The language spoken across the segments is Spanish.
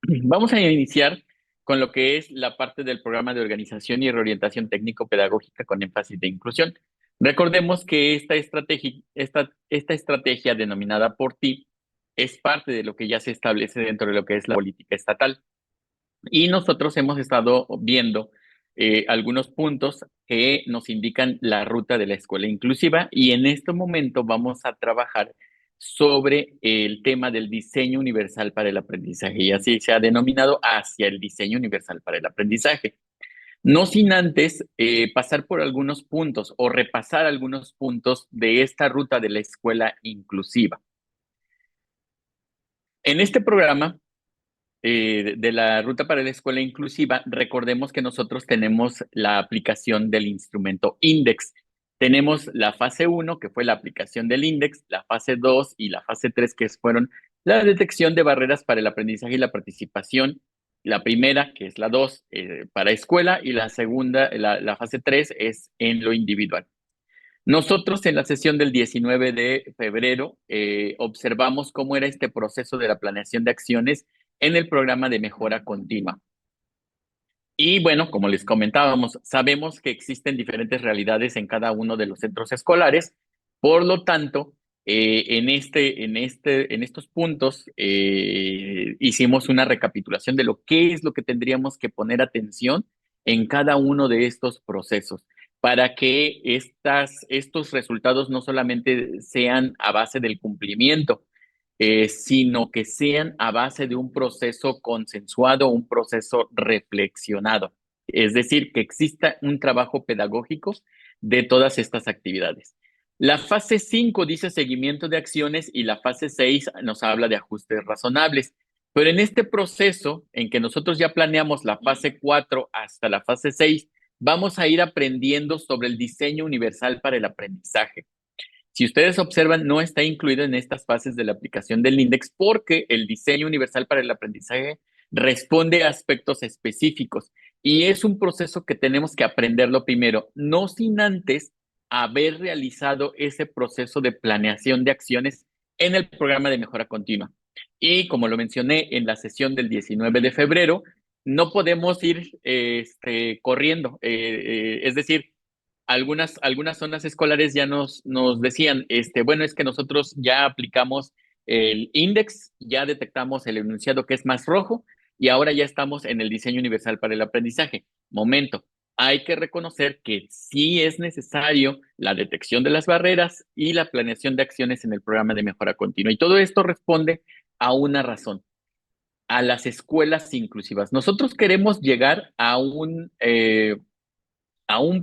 Vamos a iniciar con lo que es la parte del programa de organización y reorientación técnico-pedagógica con énfasis de inclusión. Recordemos que esta estrategia denominada por ti es parte de lo que ya se establece dentro de lo que es la política estatal. Y nosotros hemos estado viendo algunos puntos que nos indican la ruta de la escuela inclusiva y en este momento vamos a trabajar sobre el tema del diseño universal para el aprendizaje y así se ha denominado hacia el diseño universal para el aprendizaje. No sin antes pasar por algunos puntos o repasar algunos puntos de esta ruta de la escuela inclusiva. En este programa de la Ruta para la Escuela Inclusiva, recordemos que nosotros tenemos la aplicación del instrumento Index. Tenemos la fase uno que fue la aplicación del Index, la fase 2 y la fase 3 que fueron la detección de barreras para el aprendizaje y la participación. La primera, que es la 2 para escuela, y la segunda, la fase 3 es en lo individual. Nosotros en la sesión del 19 de febrero observamos cómo era este proceso de la planeación de acciones en el programa de mejora continua. Y bueno, como les comentábamos, sabemos que existen diferentes realidades en cada uno de los centros escolares, por lo tanto, en estos puntos hicimos una recapitulación de lo que es lo que tendríamos que poner atención en cada uno de estos procesos para que estos resultados no solamente sean a base del cumplimiento, sino que sean a base de un proceso consensuado, un proceso reflexionado. Es decir, que exista un trabajo pedagógico de todas estas actividades. La fase 5 dice seguimiento de acciones y la fase 6 nos habla de ajustes razonables. Pero en este proceso en que nosotros ya planeamos la fase 4 hasta la fase 6, vamos a ir aprendiendo sobre el diseño universal para el aprendizaje. Si ustedes observan, no está incluido en estas fases de la aplicación del INDEX porque el diseño universal para el aprendizaje responde a aspectos específicos y es un proceso que tenemos que aprenderlo primero, no sin antes haber realizado ese proceso de planeación de acciones en el programa de mejora continua. Y como lo mencioné en la sesión del 19 de febrero, no podemos ir corriendo, es decir, algunas zonas escolares ya nos decían, bueno, es que nosotros ya aplicamos el index, ya detectamos el enunciado que es más rojo y ahora ya estamos en el diseño universal para el aprendizaje. Momento, hay que reconocer que sí es necesario la detección de las barreras y la planeación de acciones en el programa de mejora continua. Y todo esto responde a una razón, a las escuelas inclusivas. Nosotros queremos llegar a un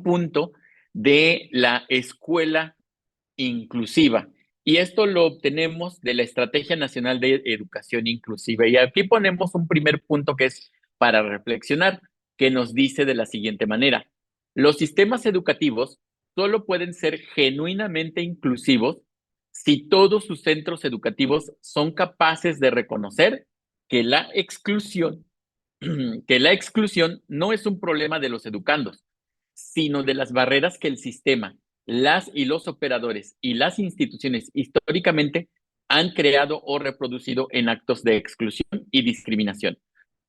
punto de la escuela inclusiva. Y esto lo obtenemos de la Estrategia Nacional de Educación Inclusiva. Y aquí ponemos un primer punto que es para reflexionar, que nos dice de la siguiente manera. Los sistemas educativos solo pueden ser genuinamente inclusivos si todos sus centros educativos son capaces de reconocer que la exclusión, que la exclusión no es un problema de los educandos, sino de las barreras que el sistema, las y los operadores y las instituciones históricamente han creado o reproducido en actos de exclusión y discriminación.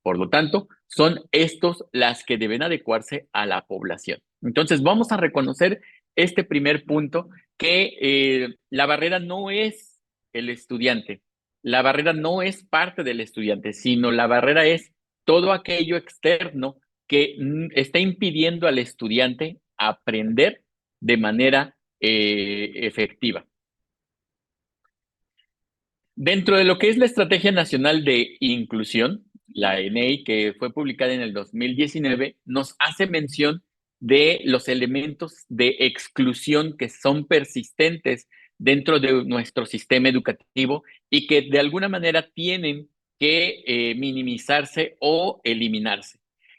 Por lo tanto, son estos las que deben adecuarse a la población. Entonces, vamos a reconocer este primer punto, que la barrera no es el estudiante, la barrera no es parte del estudiante, sino la barrera es todo aquello externo que está impidiendo al estudiante aprender de manera efectiva. Dentro de lo que es la Estrategia Nacional de Inclusión, la ENEI, que fue publicada en el 2019, nos hace mención de los elementos de exclusión que son persistentes dentro de nuestro sistema educativo y que de alguna manera tienen que minimizarse o eliminarse.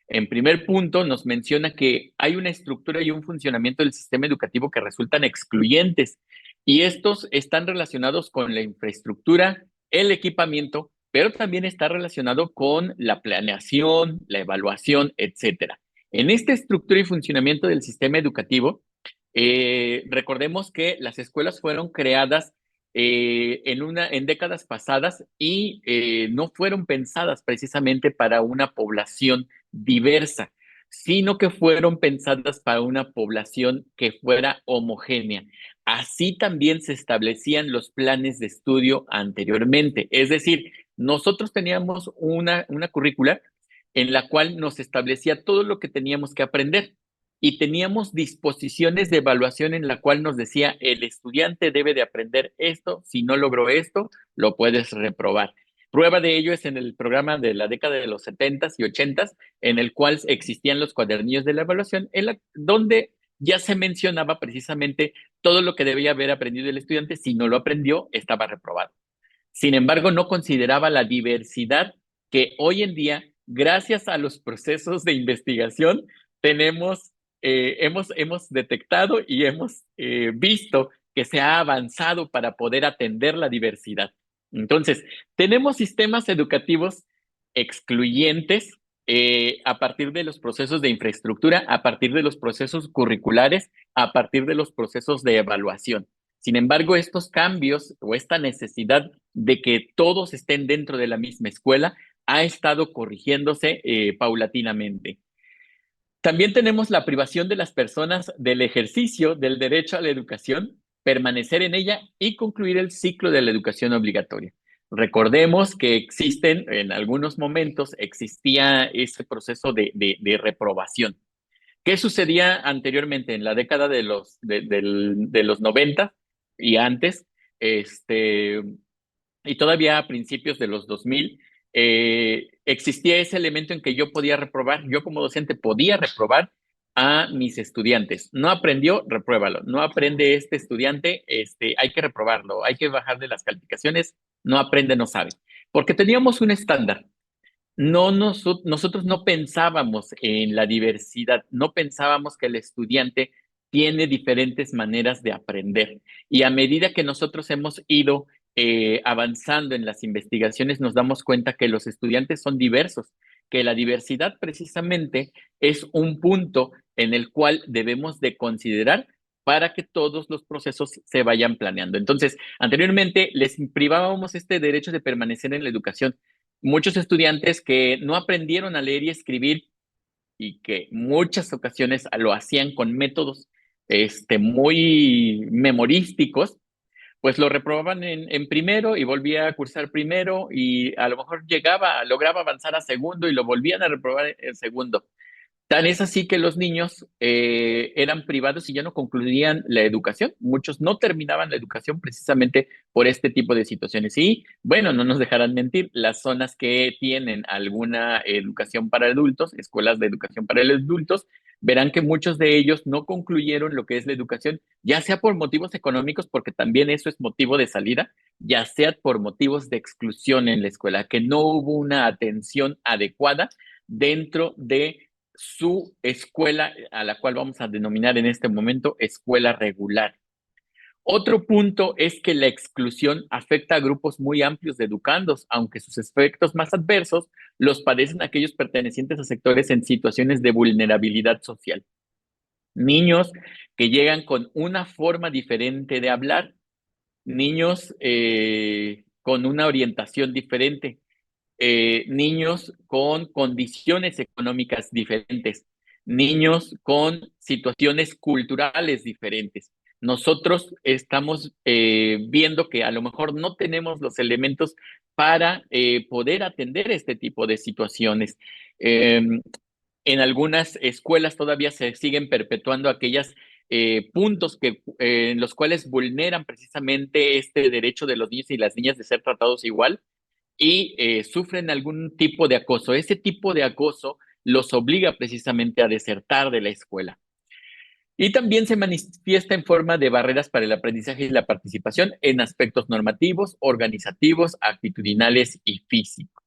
En primer punto, nos menciona que hay una estructura y un funcionamiento del sistema educativo que resultan excluyentes y estos están relacionados con la infraestructura, el equipamiento, pero también está relacionado con la planeación, la evaluación, etcétera. En esta estructura y funcionamiento del sistema educativo, recordemos que las escuelas fueron creadas en décadas pasadas y no fueron pensadas precisamente para una población diversa, sino que fueron pensadas para una población que fuera homogénea. Así también se establecían los planes de estudio anteriormente. Es decir, nosotros teníamos una currícula en la cual nos establecía todo lo que teníamos que aprender y teníamos disposiciones de evaluación en la cual nos decía, el estudiante debe de aprender esto, si no logró esto, lo puedes reprobar. Prueba de ello es en el programa de la década de los 70s y 80s, en el cual existían los cuadernillos de la evaluación, donde ya se mencionaba precisamente todo lo que debía haber aprendido el estudiante. Si no lo aprendió, estaba reprobado. Sin embargo, no consideraba la diversidad que hoy en día, gracias a los procesos de investigación, hemos detectado y hemos visto que se ha avanzado para poder atender la diversidad. Entonces, tenemos sistemas educativos excluyentes a partir de los procesos de infraestructura, a partir de los procesos curriculares, a partir de los procesos de evaluación. Sin embargo, estos cambios o esta necesidad de que todos estén dentro de la misma escuela ha estado corrigiéndose paulatinamente. También tenemos la privación de las personas del ejercicio del derecho a la educación, permanecer en ella y concluir el ciclo de la educación obligatoria. Recordemos que en algunos momentos existía ese proceso de reprobación. ¿Qué sucedía anteriormente en la década de los 90 y antes? Este, y todavía a principios de los 2000, existía ese elemento en que yo podía reprobar, yo como docente podía reprobar a mis estudiantes. No aprendió, repruébalo. No aprende este estudiante, hay que reprobarlo, hay que bajarle las calificaciones, no aprende, no sabe. Porque teníamos un estándar. Nosotros no pensábamos en la diversidad, no pensábamos que el estudiante tiene diferentes maneras de aprender. Y a medida que nosotros hemos ido avanzando en las investigaciones, nos damos cuenta que los estudiantes son diversos, que la diversidad precisamente es un punto en el cual debemos de considerar para que todos los procesos se vayan planeando. Entonces, anteriormente les privábamos este derecho de permanecer en la educación. Muchos estudiantes que no aprendieron a leer y escribir y que muchas ocasiones lo hacían con métodos muy memorísticos, pues lo reprobaban en primero y volvía a cursar primero y a lo mejor lograba avanzar a segundo y lo volvían a reprobar en segundo. Tan es así que los niños eran privados y ya no concluían la educación. Muchos no terminaban la educación precisamente por este tipo de situaciones. Y bueno, no nos dejarán mentir, las zonas que tienen alguna educación para adultos, escuelas de educación para adultos, verán que muchos de ellos no concluyeron lo que es la educación, ya sea por motivos económicos, porque también eso es motivo de salida, ya sea por motivos de exclusión en la escuela, que no hubo una atención adecuada dentro de su escuela, a la cual vamos a denominar en este momento escuela regular. Otro punto es que la exclusión afecta a grupos muy amplios de educandos, aunque sus efectos más adversos los padecen aquellos pertenecientes a sectores en situaciones de vulnerabilidad social. Niños que llegan con una forma diferente de hablar, niños con una orientación diferente, niños con condiciones económicas diferentes, niños con situaciones culturales diferentes. Nosotros estamos viendo que a lo mejor no tenemos los elementos para poder atender este tipo de situaciones. En algunas escuelas todavía se siguen perpetuando aquellos puntos en los cuales vulneran precisamente este derecho de los niños y las niñas de ser tratados igual y sufren algún tipo de acoso. Ese tipo de acoso los obliga precisamente a desertar de la escuela. Y también se manifiesta en forma de barreras para el aprendizaje y la participación en aspectos normativos, organizativos, actitudinales y físicos.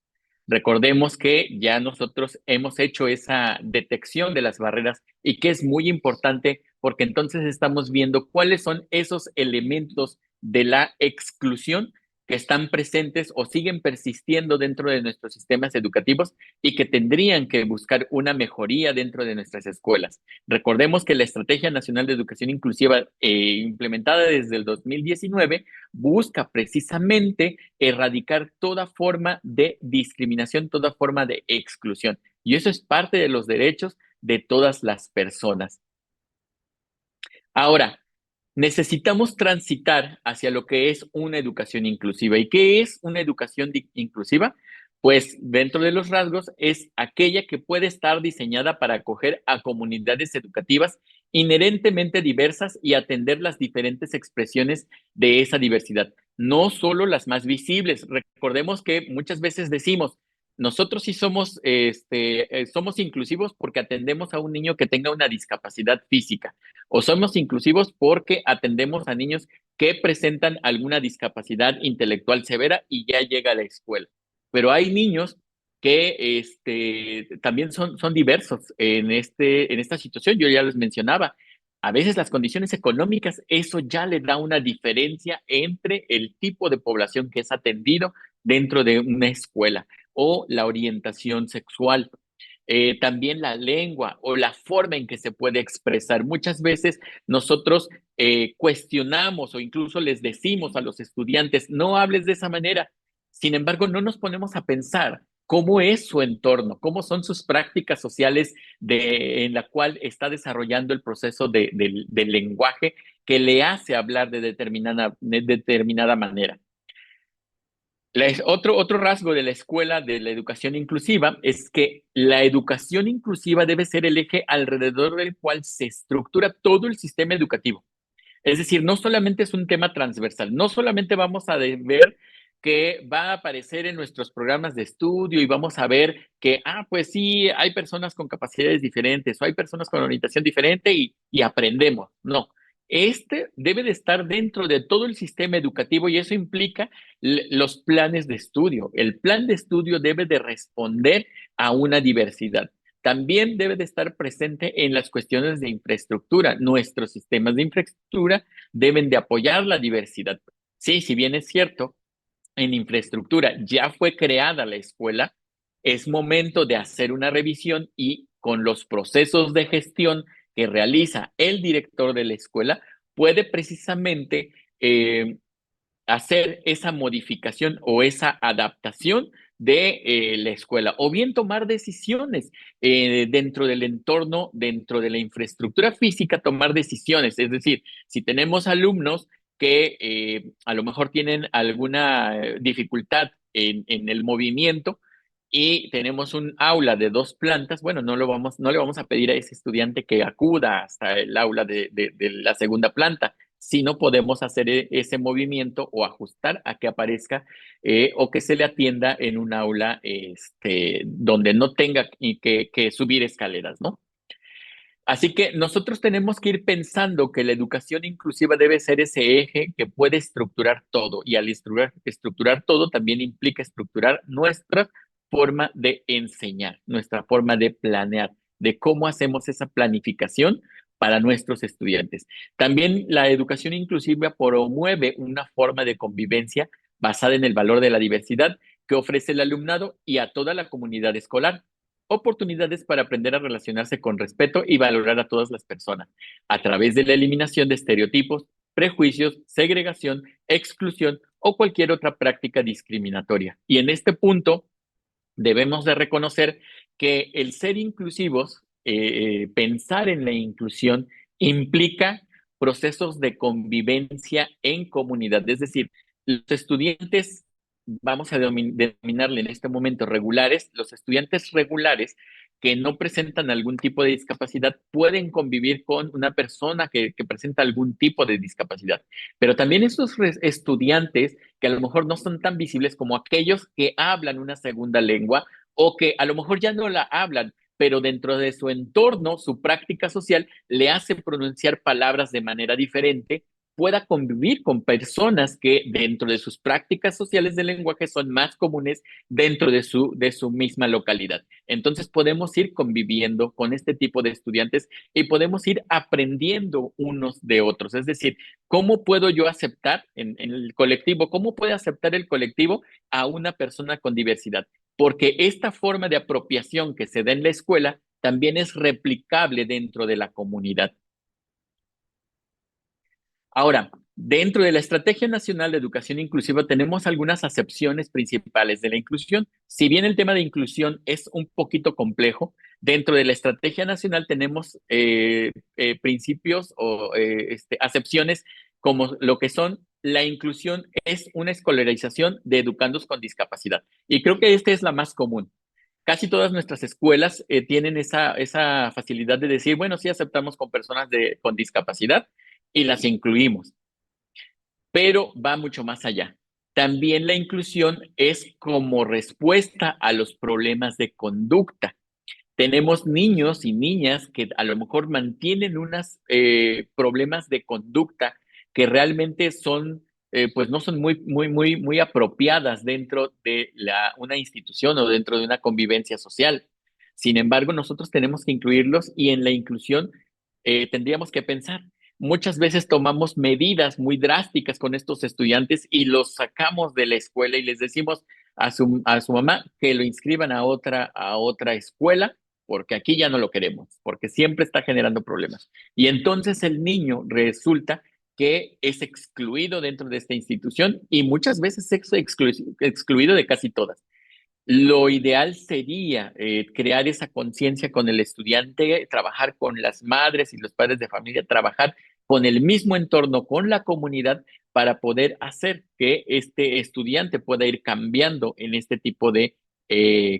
Recordemos que ya nosotros hemos hecho esa detección de las barreras y que es muy importante porque entonces estamos viendo cuáles son esos elementos de la exclusión que están presentes o siguen persistiendo dentro de nuestros sistemas educativos y que tendrían que buscar una mejoría dentro de nuestras escuelas. Recordemos que la Estrategia Nacional de Educación Inclusiva, implementada desde el 2019, busca precisamente erradicar toda forma de discriminación, toda forma de exclusión. Y eso es parte de los derechos de todas las personas. Ahora, necesitamos transitar hacia lo que es una educación inclusiva. ¿Y qué es una educación inclusiva? Pues dentro de los rasgos es aquella que puede estar diseñada para acoger a comunidades educativas inherentemente diversas y atender las diferentes expresiones de esa diversidad, no solo las más visibles. Recordemos que muchas veces decimos, nosotros sí somos, somos inclusivos porque atendemos a un niño que tenga una discapacidad física, o somos inclusivos porque atendemos a niños que presentan alguna discapacidad intelectual severa y ya llega a la escuela. Pero hay niños que también son diversos en esta situación. Yo ya les mencionaba, a veces las condiciones económicas, eso ya le da una diferencia entre el tipo de población que es atendido dentro de una escuela o la orientación sexual. También la lengua o la forma en que se puede expresar. Muchas veces nosotros cuestionamos o incluso les decimos a los estudiantes, no hables de esa manera. Sin embargo, no nos ponemos a pensar cómo es su entorno, cómo son sus prácticas sociales en la cual está desarrollando el proceso del lenguaje que le hace hablar de determinada manera. Otro rasgo de la escuela de la educación inclusiva es que la educación inclusiva debe ser el eje alrededor del cual se estructura todo el sistema educativo. Es decir, no solamente es un tema transversal, no solamente vamos a ver que va a aparecer en nuestros programas de estudio y vamos a ver que, pues sí, hay personas con capacidades diferentes o hay personas con orientación diferente y aprendemos. No, este debe de estar dentro de todo el sistema educativo y eso implica los planes de estudio. El plan de estudio debe de responder a una diversidad. También debe de estar presente en las cuestiones de infraestructura. Nuestros sistemas de infraestructura deben de apoyar la diversidad. Sí, si bien es cierto, en infraestructura ya fue creada la escuela, es momento de hacer una revisión y con los procesos de gestión que realiza el director de la escuela, puede precisamente hacer esa modificación o esa adaptación de la escuela, o bien tomar decisiones dentro del entorno, dentro de la infraestructura física, tomar decisiones. Es decir, si tenemos alumnos que a lo mejor tienen alguna dificultad en el movimiento y tenemos un aula de 2 plantas, bueno, no le vamos a pedir a ese estudiante que acuda hasta el aula de la segunda planta, si no podemos hacer ese movimiento o ajustar a que aparezca o que se le atienda en un aula donde no tenga que subir escaleras, ¿no? Así que nosotros tenemos que ir pensando que la educación inclusiva debe ser ese eje que puede estructurar todo y al estructurar todo también implica estructurar nuestra forma de enseñar, nuestra forma de planear, de cómo hacemos esa planificación para nuestros estudiantes. También la educación inclusiva promueve una forma de convivencia basada en el valor de la diversidad que ofrece el alumnado y a toda la comunidad escolar oportunidades para aprender a relacionarse con respeto y valorar a todas las personas, a través de la eliminación de estereotipos, prejuicios, segregación, exclusión o cualquier otra práctica discriminatoria. Y en este punto debemos de reconocer que el ser inclusivos, pensar en la inclusión, implica procesos de convivencia en comunidad. Es decir, los estudiantes, vamos a denominarle en este momento regulares, los estudiantes regulares que no presentan algún tipo de discapacidad pueden convivir con una persona que presenta algún tipo de discapacidad. Pero también esos estudiantes que a lo mejor no son tan visibles como aquellos que hablan una segunda lengua o que a lo mejor ya no la hablan, pero dentro de su entorno, su práctica social le hace pronunciar palabras de manera diferente, pueda convivir con personas que dentro de sus prácticas sociales del lenguaje son más comunes dentro de su misma localidad. Entonces podemos ir conviviendo con este tipo de estudiantes y podemos ir aprendiendo unos de otros. Es decir, ¿cómo puedo yo aceptar en el colectivo? ¿Cómo puede aceptar el colectivo a una persona con diversidad? Porque esta forma de apropiación que se da en la escuela también es replicable dentro de la comunidad. Ahora, dentro de la Estrategia Nacional de Educación Inclusiva tenemos algunas acepciones principales de la inclusión. Si bien el tema de inclusión es un poquito complejo, dentro de la Estrategia Nacional tenemos principios o acepciones como lo que son la inclusión es una escolarización de educandos con discapacidad. Y creo que esta es la más común. Casi todas nuestras escuelas tienen esa facilidad de decir, bueno, sí aceptamos con personas con discapacidad y las incluimos, pero va mucho más allá. También la inclusión es como respuesta a los problemas de conducta. Tenemos niños y niñas que a lo mejor mantienen unos problemas de conducta que realmente son, pues no son muy apropiadas dentro de una institución o dentro de una convivencia social. Sin embargo, nosotros tenemos que incluirlos y en la inclusión tendríamos que pensar. Muchas veces tomamos medidas muy drásticas con estos estudiantes y los sacamos de la escuela y les decimos a su mamá que lo inscriban a otra escuela porque aquí ya no lo queremos, porque siempre está generando problemas. Y entonces el niño resulta que es excluido dentro de esta institución y muchas veces es excluido de casi todas. Lo ideal sería crear esa conciencia con el estudiante, trabajar con las madres y los padres de familia, trabajar con el mismo entorno, con la comunidad, para poder hacer que este estudiante pueda ir cambiando en este tipo de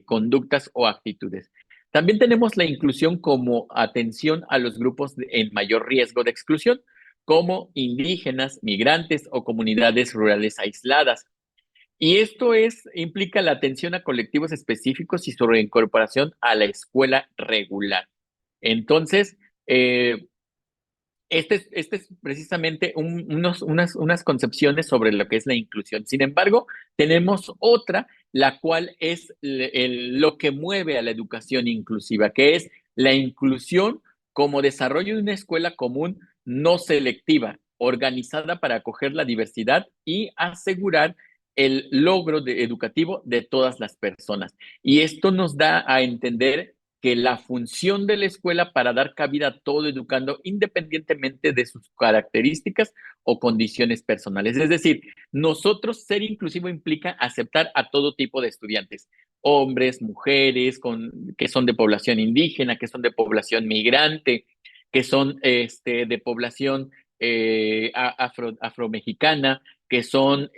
conductas o actitudes. También tenemos la inclusión como atención a los grupos en mayor riesgo de exclusión, como indígenas, migrantes o comunidades rurales aisladas. Y esto implica la atención a colectivos específicos y su reincorporación a la escuela regular. Entonces, eh, este es precisamente unas concepciones sobre lo que es la inclusión. Sin embargo, tenemos otra, la cual es lo que mueve a la educación inclusiva, que es la inclusión como desarrollo de una escuela común no selectiva, organizada para acoger la diversidad y asegurar el logro educativo de todas las personas. Y esto nos da a entender que la función de la escuela para dar cabida a todo educando independientemente de sus características o condiciones personales. Es decir, nosotros ser inclusivo implica aceptar a todo tipo de estudiantes, hombres, mujeres, que son de población indígena, que son de población migrante, que son de población afromexicana, que son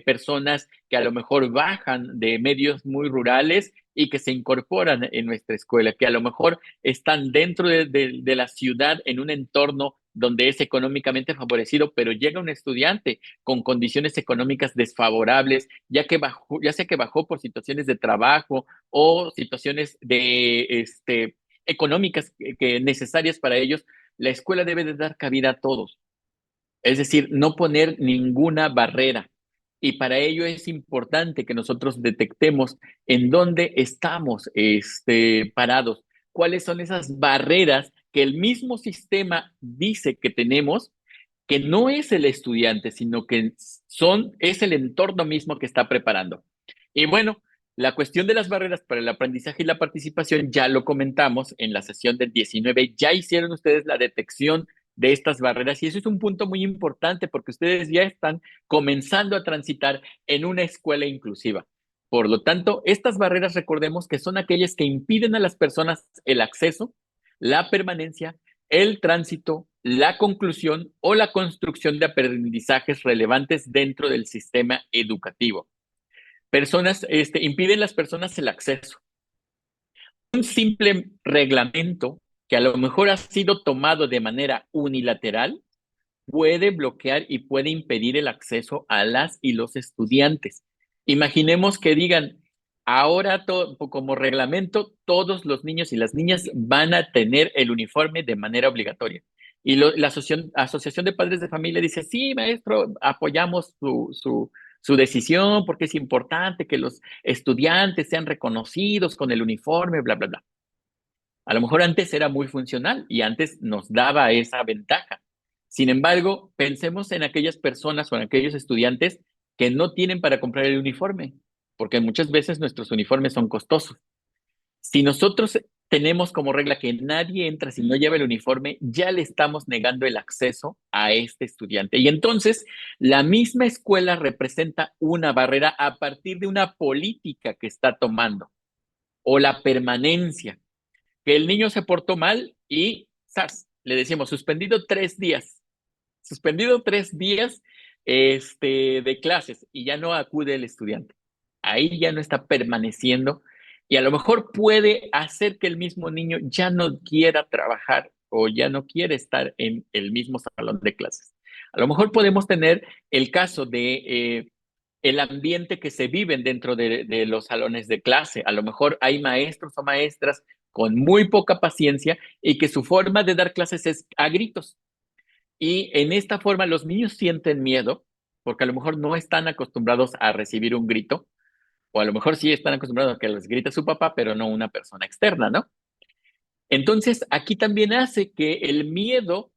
personas que a lo mejor bajan de medios muy rurales y que se incorporan en nuestra escuela, que a lo mejor están dentro de la ciudad en un entorno donde es económicamente favorecido, pero llega un estudiante con condiciones económicas desfavorables, ya sea que bajó por situaciones de trabajo o situaciones económicas necesarias para ellos, la escuela debe de dar cabida a todos. Es decir, no poner ninguna barrera. Y para ello es importante que nosotros detectemos en dónde estamos parados, cuáles son esas barreras que el mismo sistema dice que tenemos, que no es el estudiante, sino que es el entorno mismo que está preparando. Y bueno, la cuestión de las barreras para el aprendizaje y la participación ya lo comentamos en la sesión del 19. Ya hicieron ustedes la detección de estas barreras y eso es un punto muy importante porque ustedes ya están comenzando a transitar en una escuela inclusiva. Por lo tanto, estas barreras recordemos que son aquellas que impiden a las personas el acceso, la permanencia, el tránsito, la conclusión o la construcción de aprendizajes relevantes dentro del sistema educativo. Impiden las personas el acceso. Un simple reglamento que a lo mejor ha sido tomado de manera unilateral puede bloquear y puede impedir el acceso a las y los estudiantes. Imaginemos que digan, ahora como reglamento, todos los niños y las niñas van a tener el uniforme de manera obligatoria. Y la asociación de padres de familia dice, sí, maestro, apoyamos su decisión porque es importante que los estudiantes sean reconocidos con el uniforme, bla, bla, bla. A lo mejor antes era muy funcional y antes nos daba esa ventaja. Sin embargo, pensemos en aquellas personas o en aquellos estudiantes que no tienen para comprar el uniforme, porque muchas veces nuestros uniformes son costosos. Si nosotros tenemos como regla que nadie entra si no lleva el uniforme, ya le estamos negando el acceso a este estudiante. Y entonces la misma escuela representa una barrera a partir de una política que está tomando o la permanencia, que el niño se portó mal y ¡zas! Le decimos suspendido 3 días, suspendido 3 días de clases y ya no acude el estudiante. Ahí ya no está permaneciendo y a lo mejor puede hacer que el mismo niño ya no quiera trabajar o ya no quiere estar en el mismo salón de clases. A lo mejor podemos tener el caso de el ambiente que se viven dentro de los salones de clase. A lo mejor hay maestros o maestras con muy poca paciencia y que su forma de dar clases es a gritos. Y en esta forma los niños sienten miedo porque a lo mejor no están acostumbrados a recibir un grito, o a lo mejor sí están acostumbrados a que les grite su papá, pero no una persona externa, ¿no? Entonces, aquí también hace que el miedo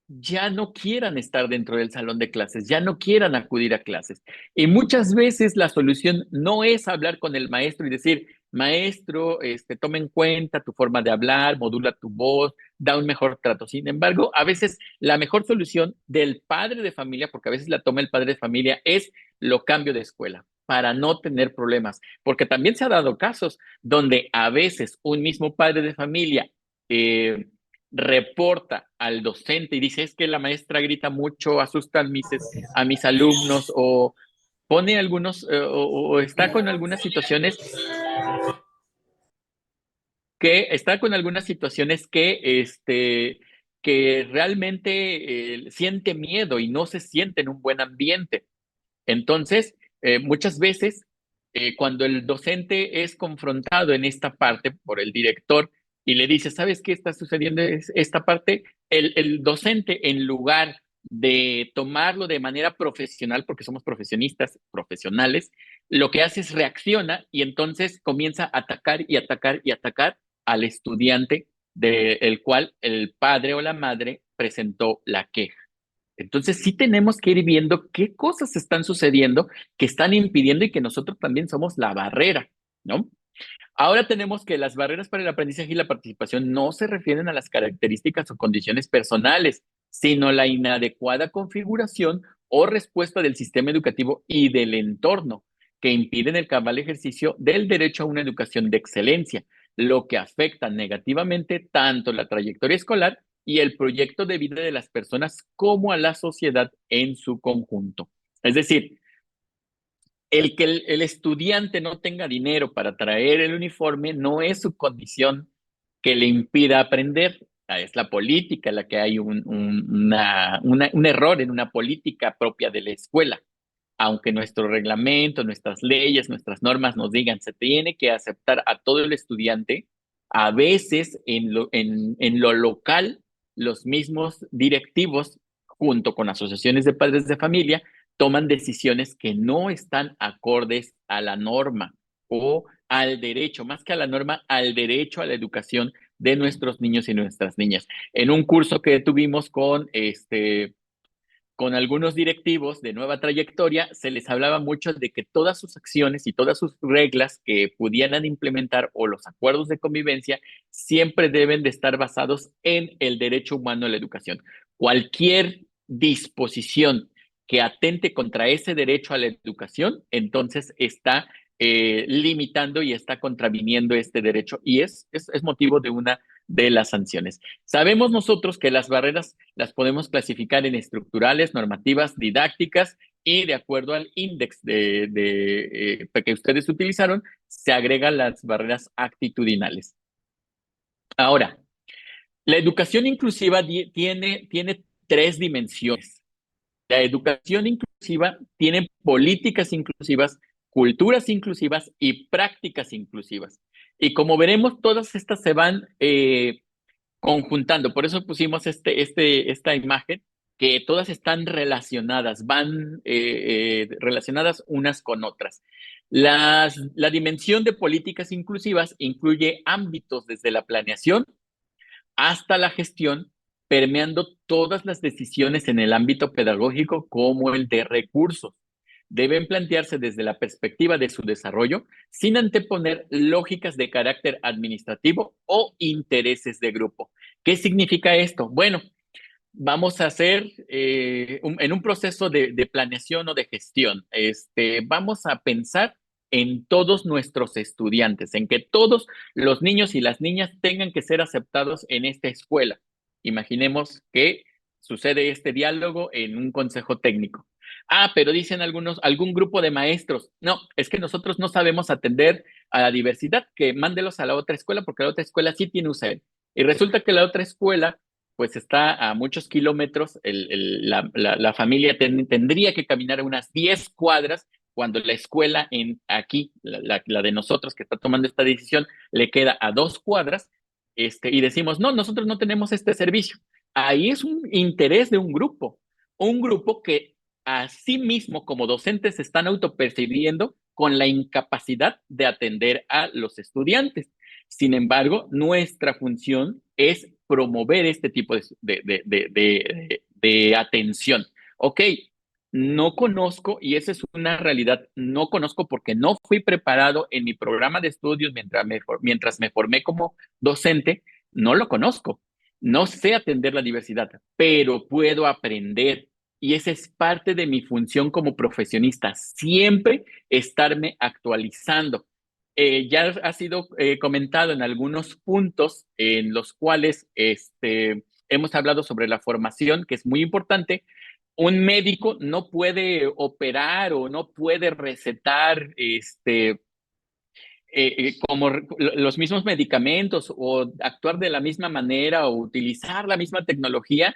ya no quieran estar dentro del salón de clases, ya no quieran acudir a clases. Y muchas veces la solución no es hablar con el maestro y decir, maestro, toma en cuenta tu forma de hablar, modula tu voz, da un mejor trato. Sin embargo, a veces la mejor solución del padre de familia, porque a veces la toma el padre de familia, es lo cambio de escuela para no tener problemas, porque también se ha dado casos donde a veces un mismo padre de familia eh, reporta al docente y dice, es que la maestra grita mucho, asusta a mis alumnos o pone algunos o está con algunas situaciones que realmente siente miedo y no se siente en un buen ambiente. Entonces, muchas veces, cuando el docente es confrontado en esta parte por el director y le dice, ¿sabes qué está sucediendo esta parte? El docente, en lugar de tomarlo de manera profesional, porque somos profesionistas, profesionales, lo que hace es reacciona y entonces comienza a atacar y atacar y atacar al estudiante del cual el padre o la madre presentó la queja. Entonces sí tenemos que ir viendo qué cosas están sucediendo que están impidiendo y que nosotros también somos la barrera, ¿no? Ahora tenemos que las barreras para el aprendizaje y la participación no se refieren a las características o condiciones personales, sino a la inadecuada configuración o respuesta del sistema educativo y del entorno que impiden el cabal ejercicio del derecho a una educación de excelencia, lo que afecta negativamente tanto la trayectoria escolar y el proyecto de vida de las personas como a la sociedad en su conjunto. Es decir, el que el estudiante no tenga dinero para traer el uniforme no es su condición que le impida aprender. Es la política la que hay un error en una política propia de la escuela. Aunque nuestro reglamento, nuestras leyes, nuestras normas nos digan se tiene que aceptar a todo el estudiante, a veces en lo local los mismos directivos, junto con asociaciones de padres de familia, toman decisiones que no están acordes a la norma o al derecho, más que a la norma, al derecho a la educación de nuestros niños y nuestras niñas. En un curso que tuvimos con algunos directivos de nueva trayectoria, se les hablaba mucho de que todas sus acciones y todas sus reglas que pudieran implementar o los acuerdos de convivencia siempre deben de estar basados en el derecho humano a la educación. Cualquier disposición que atente contra ese derecho a la educación, entonces está limitando y está contraviniendo este derecho y es motivo de una de las sanciones. Sabemos nosotros que las barreras las podemos clasificar en estructurales, normativas, didácticas y de acuerdo al índice que ustedes utilizaron, se agregan las barreras actitudinales. Ahora, la educación inclusiva tiene 3 dimensiones. La educación inclusiva tiene políticas inclusivas, culturas inclusivas y prácticas inclusivas. Y como veremos, todas estas se van conjuntando. Por eso pusimos esta imagen, que todas están relacionadas, van relacionadas unas con otras. La dimensión de políticas inclusivas incluye ámbitos desde la planeación hasta la gestión, permeando todas las decisiones en el ámbito pedagógico como el de recursos. Deben plantearse desde la perspectiva de su desarrollo sin anteponer lógicas de carácter administrativo o intereses de grupo. ¿Qué significa esto? Bueno, vamos a hacer en un proceso de planeación o de gestión, vamos a pensar en todos nuestros estudiantes, en que todos los niños y las niñas tengan que ser aceptados en esta escuela. Imaginemos que sucede este diálogo en un consejo técnico. Ah, pero dicen algunos, algún grupo de maestros, no, es que nosotros no sabemos atender a la diversidad, que mándelos a la otra escuela porque la otra escuela sí tiene UCEL. Y resulta que la otra escuela pues está a muchos kilómetros, la familia tendría que caminar unas 10 cuadras cuando la escuela aquí, la de nosotros que está tomando esta decisión, le queda a 2 cuadras, y decimos, no, nosotros no tenemos este servicio. Ahí es un interés de un grupo que a sí mismo como docentes se están autopercibiendo con la incapacidad de atender a los estudiantes. Sin embargo, nuestra función es promover este tipo de atención. Ok, no conozco, y esa es una realidad, no conozco porque no fui preparado en mi programa de estudios mientras me formé como docente, no lo conozco. No sé atender la diversidad, pero puedo aprender. Y esa es parte de mi función como profesionista, siempre estarme actualizando. Ya ha sido comentado en algunos puntos en los cuales hemos hablado sobre la formación, que es muy importante. Un médico no puede operar o no puede recetar como los mismos medicamentos o actuar de la misma manera o utilizar la misma tecnología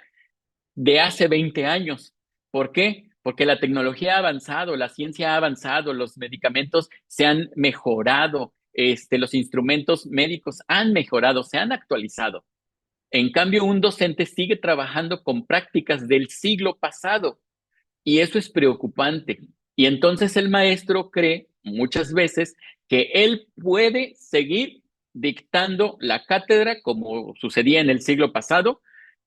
de hace 20 años. ¿Por qué? Porque la tecnología ha avanzado, la ciencia ha avanzado, los medicamentos se han mejorado, los instrumentos médicos han mejorado, se han actualizado. En cambio, un docente sigue trabajando con prácticas del siglo pasado y eso es preocupante. Y entonces el maestro cree muchas veces que él puede seguir dictando la cátedra como sucedía en el siglo pasado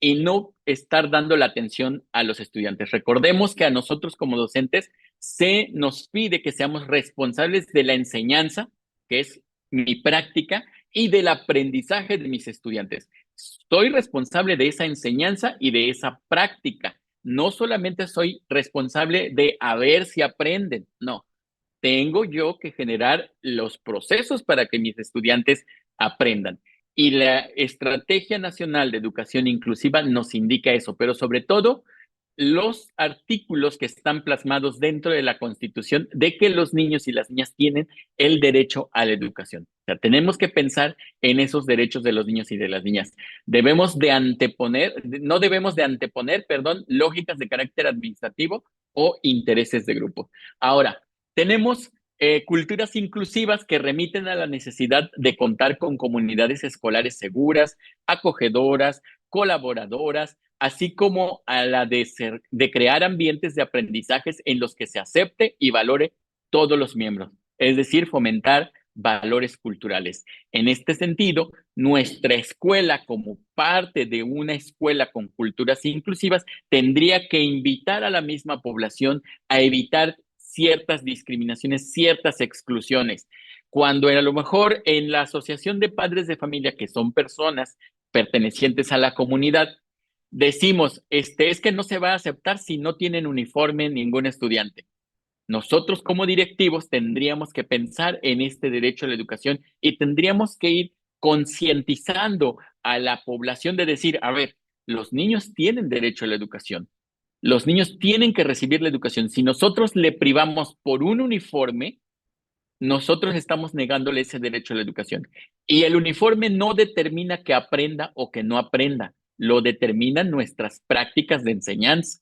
y no estar dando la atención a los estudiantes. Recordemos que a nosotros como docentes se nos pide que seamos responsables de la enseñanza, que es mi práctica, y del aprendizaje de mis estudiantes. Soy responsable de esa enseñanza y de esa práctica. No solamente soy responsable de a ver si aprenden, no, tengo yo que generar los procesos para que mis estudiantes aprendan. Y la Estrategia Nacional de Educación Inclusiva nos indica eso, pero sobre todo los artículos que están plasmados dentro de la Constitución de que los niños y las niñas tienen el derecho a la educación. O sea, tenemos que pensar en esos derechos de los niños y de las niñas. No debemos de anteponer, perdón, lógicas de carácter administrativo o intereses de grupo. Ahora, tenemos culturas inclusivas que remiten a la necesidad de contar con comunidades escolares seguras, acogedoras, colaboradoras, así como a la de crear ambientes de aprendizajes en los que se acepte y valore todos los miembros, es decir, fomentar valores culturales. En este sentido, nuestra escuela, como parte de una escuela con culturas inclusivas, tendría que invitar a la misma población a evitar ciertas discriminaciones, ciertas exclusiones. Cuando a lo mejor en la asociación de padres de familia, que son personas pertenecientes a la comunidad, decimos, es que no se va a aceptar si no tienen uniforme ningún estudiante. Nosotros como directivos tendríamos que pensar en este derecho a la educación y tendríamos que ir concientizando a la población de decir, a ver, los niños tienen derecho a la educación. Los niños tienen que recibir la educación. Si nosotros le privamos por un uniforme, nosotros estamos negándole ese derecho a la educación. Y el uniforme no determina que aprenda o que no aprenda, lo determinan nuestras prácticas de enseñanza.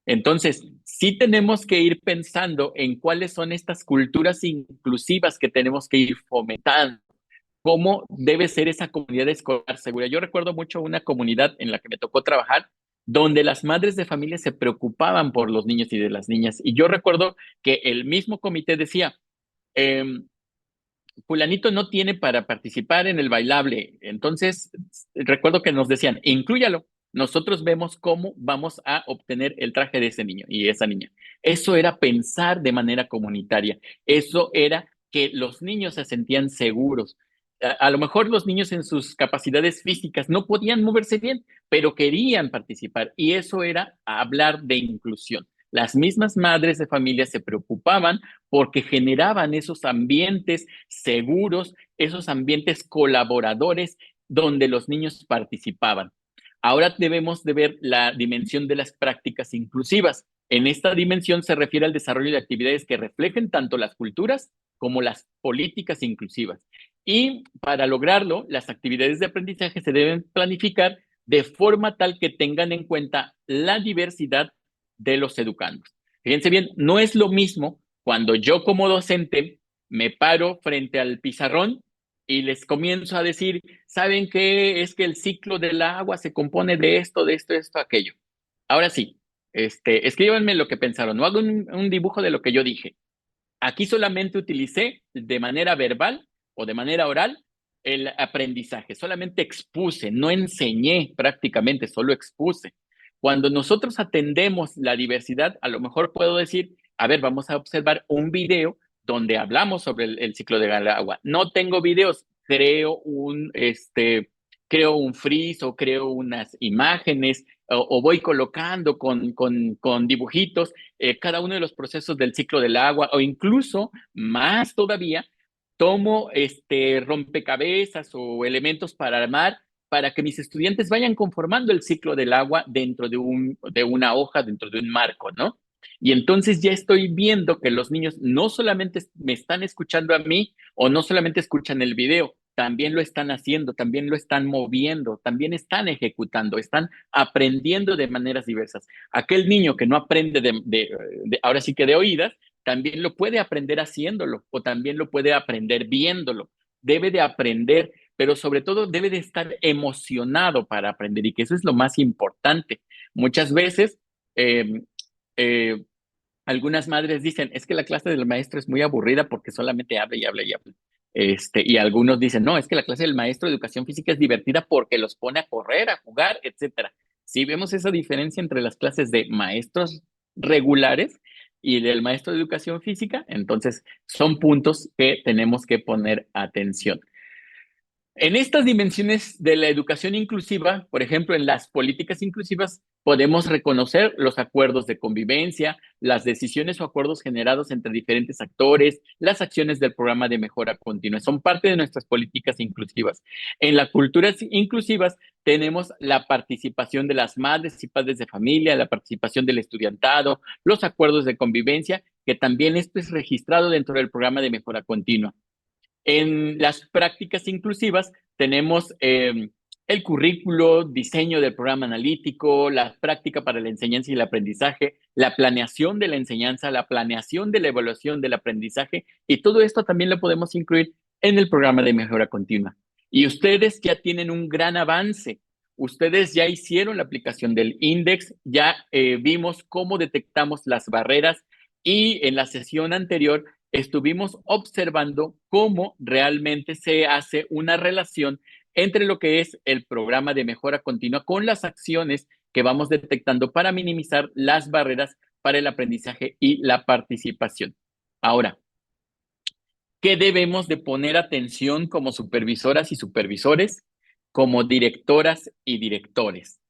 Entonces, sí tenemos que ir pensando en cuáles son estas culturas inclusivas que tenemos que ir fomentando. cómo debe ser esa comunidad escolar segura. Yo recuerdo mucho una comunidad en la que me tocó trabajar, donde las madres de familia se preocupaban por los niños y de las niñas. Y yo recuerdo que el mismo comité decía, fulanito no tiene para participar en el bailable. Entonces, recuerdo que nos decían, inclúyalo. Nosotros vemos cómo vamos a obtener el traje de ese niño y esa niña. Eso era pensar de manera comunitaria. Eso era que los niños se sentían seguros. A lo mejor los niños en sus capacidades físicas no podían moverse bien, pero querían participar. Y eso era hablar de inclusión. Las mismas madres de familia se preocupaban porque generaban esos ambientes seguros, esos ambientes colaboradores donde los niños participaban. Ahora debemos de ver la dimensión de las prácticas inclusivas. En esta dimensión se refiere al desarrollo de actividades que reflejen tanto las culturas como las políticas inclusivas. Y para lograrlo, las actividades de aprendizaje se deben planificar de forma tal que tengan en cuenta la diversidad de los educandos. Fíjense bien, no es lo mismo cuando yo como docente me paro frente al pizarrón y les comienzo a decir, ¿saben qué? Es que el ciclo del agua se compone de esto, aquello. Ahora sí, escríbanme lo que pensaron, no hago un dibujo de lo que yo dije. Aquí solamente utilicé de manera verbal o de manera oral el aprendizaje, solamente expuse, no enseñé prácticamente, solo expuse. Cuando nosotros atendemos la diversidad, a lo mejor puedo decir, a ver, vamos a observar un video donde hablamos sobre el ciclo del agua. No tengo videos, creo un freeze o creo unas imágenes o voy colocando con dibujitos cada uno de los procesos del ciclo del agua o incluso más todavía, tomo rompecabezas o elementos para armar para que mis estudiantes vayan conformando el ciclo del agua dentro de una hoja, dentro de un marco, ¿no? Y entonces ya estoy viendo que los niños no solamente me están escuchando a mí o no solamente escuchan el video, también lo están haciendo, también lo están moviendo, también están ejecutando, están aprendiendo de maneras diversas. Aquel niño que no aprende ahora sí que de oídas, también lo puede aprender haciéndolo o también lo puede aprender viéndolo. Debe de aprender, pero sobre todo debe de estar emocionado para aprender y que eso es lo más importante. Muchas veces eh, eh, algunas madres dicen, es que la clase del maestro es muy aburrida porque solamente habla y habla y habla. Y algunos dicen, no, es que la clase del maestro de educación física es divertida porque los pone a correr, a jugar, etcétera. Si vemos esa diferencia entre las clases de maestros regulares y del maestro de educación física, entonces son puntos que tenemos que poner atención. En estas dimensiones de la educación inclusiva, por ejemplo, en las políticas inclusivas, podemos reconocer los acuerdos de convivencia, las decisiones o acuerdos generados entre diferentes actores, las acciones del programa de mejora continua. Son parte de nuestras políticas inclusivas. En las culturas inclusivas tenemos la participación de las madres y padres de familia, la participación del estudiantado, los acuerdos de convivencia, que también esto es registrado dentro del programa de mejora continua. En las prácticas inclusivas tenemos el currículo, diseño del programa analítico, la práctica para la enseñanza y el aprendizaje, la planeación de la enseñanza, la planeación de la evaluación del aprendizaje y todo esto también lo podemos incluir en el programa de mejora continua. Y ustedes ya tienen un gran avance. Ustedes ya hicieron la aplicación del INDEX, ya vimos cómo detectamos las barreras y en la sesión anterior estuvimos observando cómo realmente se hace una relación entre lo que es el programa de mejora continua con las acciones que vamos detectando para minimizar las barreras para el aprendizaje y la participación. Ahora, ¿qué debemos de poner atención como supervisoras y supervisores, como directoras y directores?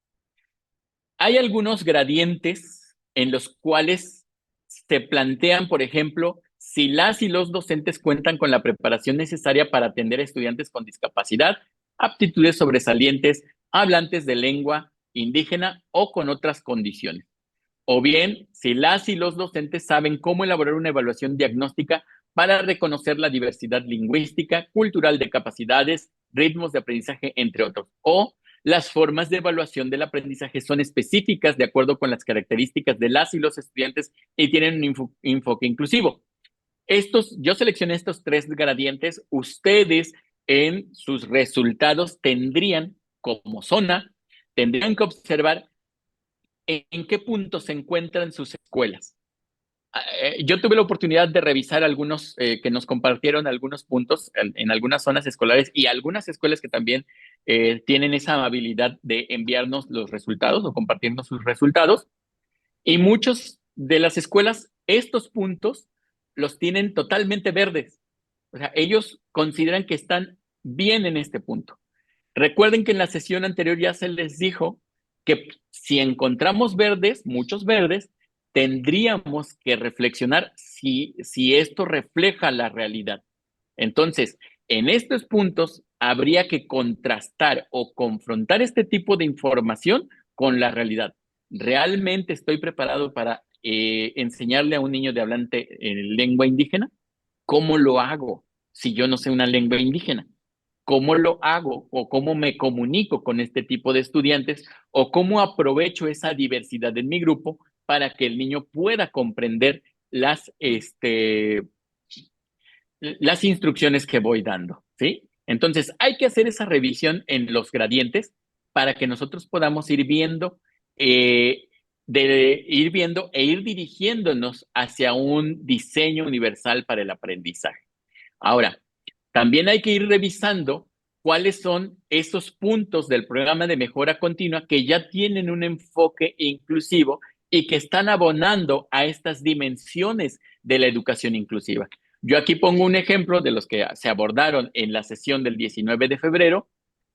Hay algunos gradientes en los cuales se plantean, por ejemplo, si las y los docentes cuentan con la preparación necesaria para atender a estudiantes con discapacidad, aptitudes sobresalientes, hablantes de lengua indígena o con otras condiciones. O bien, si las y los docentes saben cómo elaborar una evaluación diagnóstica para reconocer la diversidad lingüística, cultural de capacidades, ritmos de aprendizaje, entre otros. O las formas de evaluación del aprendizaje son específicas de acuerdo con las características de las y los estudiantes y tienen un enfoque inclusivo. Yo seleccioné estos tres gradientes. Ustedes en sus resultados tendrían, como zona, tendrían que observar en qué punto se encuentran sus escuelas. Yo tuve la oportunidad de revisar algunos que nos compartieron algunos puntos en algunas zonas escolares y algunas escuelas que también tienen esa habilidad de enviarnos los resultados o compartirnos sus resultados. Y muchos de las escuelas, estos puntos los tienen totalmente verdes. O sea, ellos consideran que están bien en este punto. Recuerden que en la sesión anterior ya se les dijo que si encontramos verdes, muchos verdes, tendríamos que reflexionar si esto refleja la realidad. Entonces, en estos puntos habría que contrastar o confrontar este tipo de información con la realidad. ¿Realmente estoy preparado para enseñarle a un niño de hablante lengua indígena? ¿Cómo lo hago si yo no sé una lengua indígena? ¿Cómo lo hago o cómo me comunico con este tipo de estudiantes o cómo aprovecho esa diversidad en mi grupo para que el niño pueda comprender las instrucciones que voy dando, ¿sí? Entonces, hay que hacer esa revisión en los gradientes para que nosotros podamos ir viendo, ir viendo e ir dirigiéndonos hacia un diseño universal para el aprendizaje. Ahora, también hay que ir revisando cuáles son esos puntos del programa de mejora continua que ya tienen un enfoque inclusivo y que están abonando a estas dimensiones de la educación inclusiva. Yo aquí pongo un ejemplo de los que se abordaron en la sesión del 19 de febrero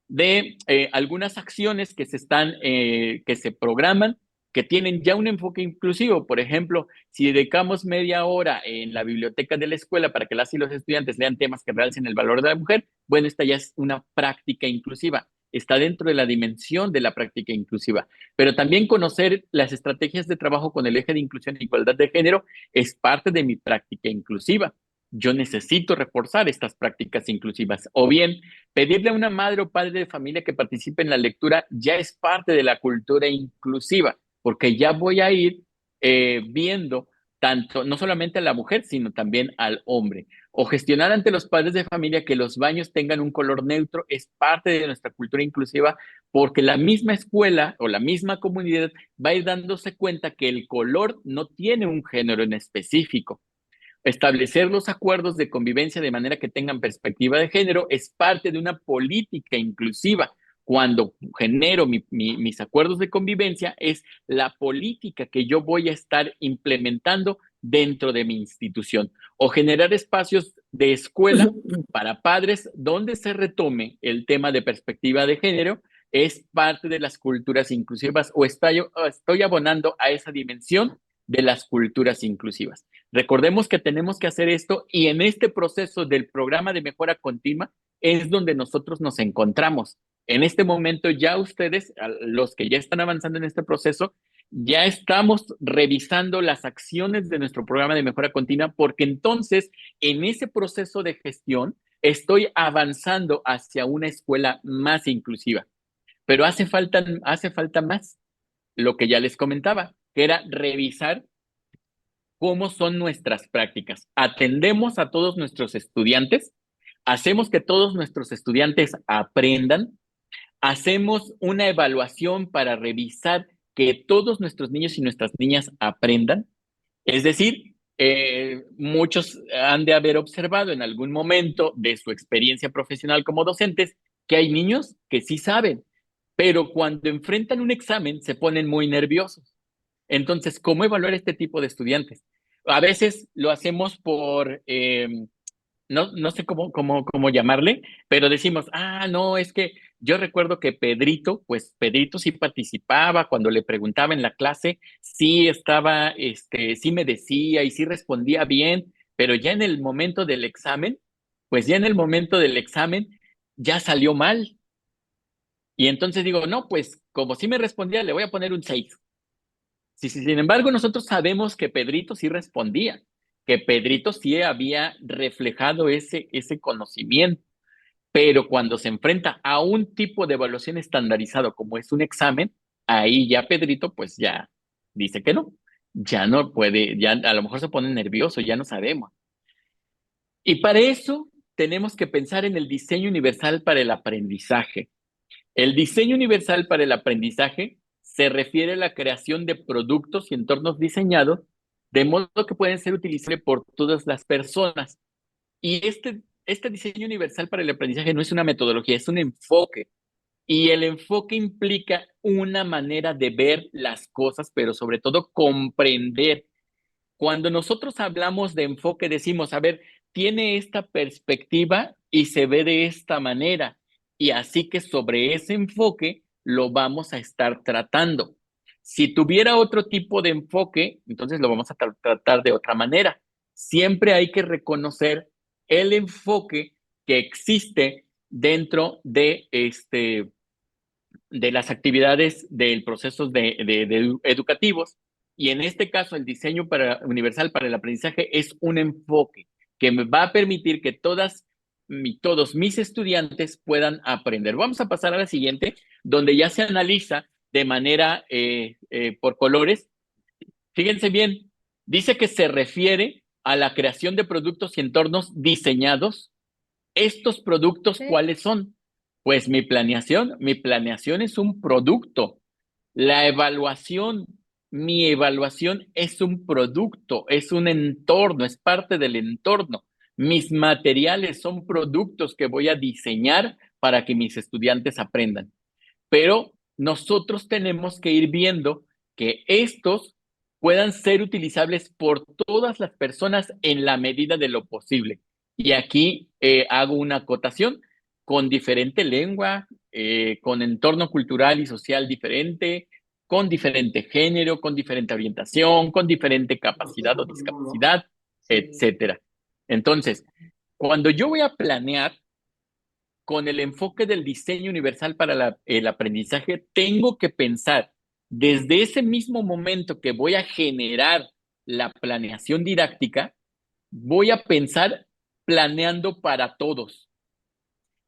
de algunas acciones que se programan, que tienen ya un enfoque inclusivo. Por ejemplo, si dedicamos media hora en la biblioteca de la escuela para que las y los estudiantes lean temas que realcen el valor de la mujer, bueno, esta ya es una práctica inclusiva. Está dentro de la dimensión de la práctica inclusiva. Pero también conocer las estrategias de trabajo con el eje de inclusión e igualdad de género es parte de mi práctica inclusiva. Yo necesito reforzar estas prácticas inclusivas. O bien, pedirle a una madre o padre de familia que participe en la lectura ya es parte de la cultura inclusiva, porque ya voy a ir viendo tanto, no solamente a la mujer, sino también al hombre. O gestionar ante los padres de familia que los baños tengan un color neutro es parte de nuestra cultura inclusiva, porque la misma escuela o la misma comunidad va a ir dándose cuenta que el color no tiene un género en específico. Establecer los acuerdos de convivencia de manera que tengan perspectiva de género es parte de una política inclusiva. Cuando genero mis acuerdos de convivencia, es la política que yo voy a estar implementando dentro de mi institución. O generar espacios de escuela para padres donde se retome el tema de perspectiva de género es parte de las culturas inclusivas o estoy abonando a esa dimensión de las culturas inclusivas. Recordemos que tenemos que hacer esto y en este proceso del programa de mejora continua es donde nosotros nos encontramos. En este momento ya ustedes, los que ya están avanzando en este proceso, ya estamos revisando las acciones de nuestro programa de mejora continua porque entonces en ese proceso de gestión estoy avanzando hacia una escuela más inclusiva. Pero hace falta más, lo que ya les comentaba, que era revisar cómo son nuestras prácticas. Atendemos a todos nuestros estudiantes, hacemos que todos nuestros estudiantes aprendan, hacemos una evaluación para revisar que todos nuestros niños y nuestras niñas aprendan. Es decir, muchos han de haber observado en algún momento de su experiencia profesional como docentes que hay niños que sí saben, pero cuando enfrentan un examen se ponen muy nerviosos. Entonces, ¿cómo evaluar este tipo de estudiantes? A veces lo hacemos no sé cómo llamarle, pero decimos, no, es que yo recuerdo que Pedrito, pues Pedrito sí participaba cuando le preguntaba en la clase, sí estaba, sí me decía y sí respondía bien, pero ya en el momento del examen, pues ya en el momento del examen ya salió mal. Y entonces digo, no, pues como sí me respondía, le voy a poner un 6. Sin embargo, nosotros sabemos que Pedrito sí respondía, que Pedrito sí había reflejado ese conocimiento, pero cuando se enfrenta a un tipo de evaluación estandarizado como es un examen, ahí ya Pedrito pues ya dice que no, ya no puede, ya a lo mejor se pone nervioso, ya no sabemos. Y para eso tenemos que pensar en el diseño universal para el aprendizaje. El diseño universal para el aprendizaje se refiere a la creación de productos y entornos diseñados de modo que pueden ser utilizables por todas las personas. Y este diseño universal para el aprendizaje no es una metodología, es un enfoque. Y el enfoque implica una manera de ver las cosas, pero sobre todo comprender. Cuando nosotros hablamos de enfoque, decimos, a ver, tiene esta perspectiva y se ve de esta manera. Y así que sobre ese enfoque lo vamos a estar tratando. Si tuviera otro tipo de enfoque, entonces lo vamos a tratar de otra manera. Siempre hay que reconocer el enfoque que existe dentro de las actividades del proceso educativos. Y en este caso, el diseño universal para el aprendizaje es un enfoque que me va a permitir que todos mis estudiantes puedan aprender. Vamos a pasar a la siguiente, donde ya se analiza de manera por colores. Fíjense bien, dice que se refiere a la creación de productos y entornos diseñados. ¿Estos productos cuáles son? Pues mi planeación es un producto. La evaluación, mi evaluación es un producto, es un entorno, es parte del entorno. Mis materiales son productos que voy a diseñar para que mis estudiantes aprendan. Pero nosotros tenemos que ir viendo que estos puedan ser utilizables por todas las personas en la medida de lo posible. Y aquí hago una acotación con diferente lengua, con entorno cultural y social diferente, con diferente género, con diferente orientación, con diferente capacidad o discapacidad, etcétera. Entonces, cuando yo voy a planear, con el enfoque del diseño universal para el aprendizaje, tengo que pensar desde ese mismo momento que voy a generar la planeación didáctica, voy a pensar planeando para todos.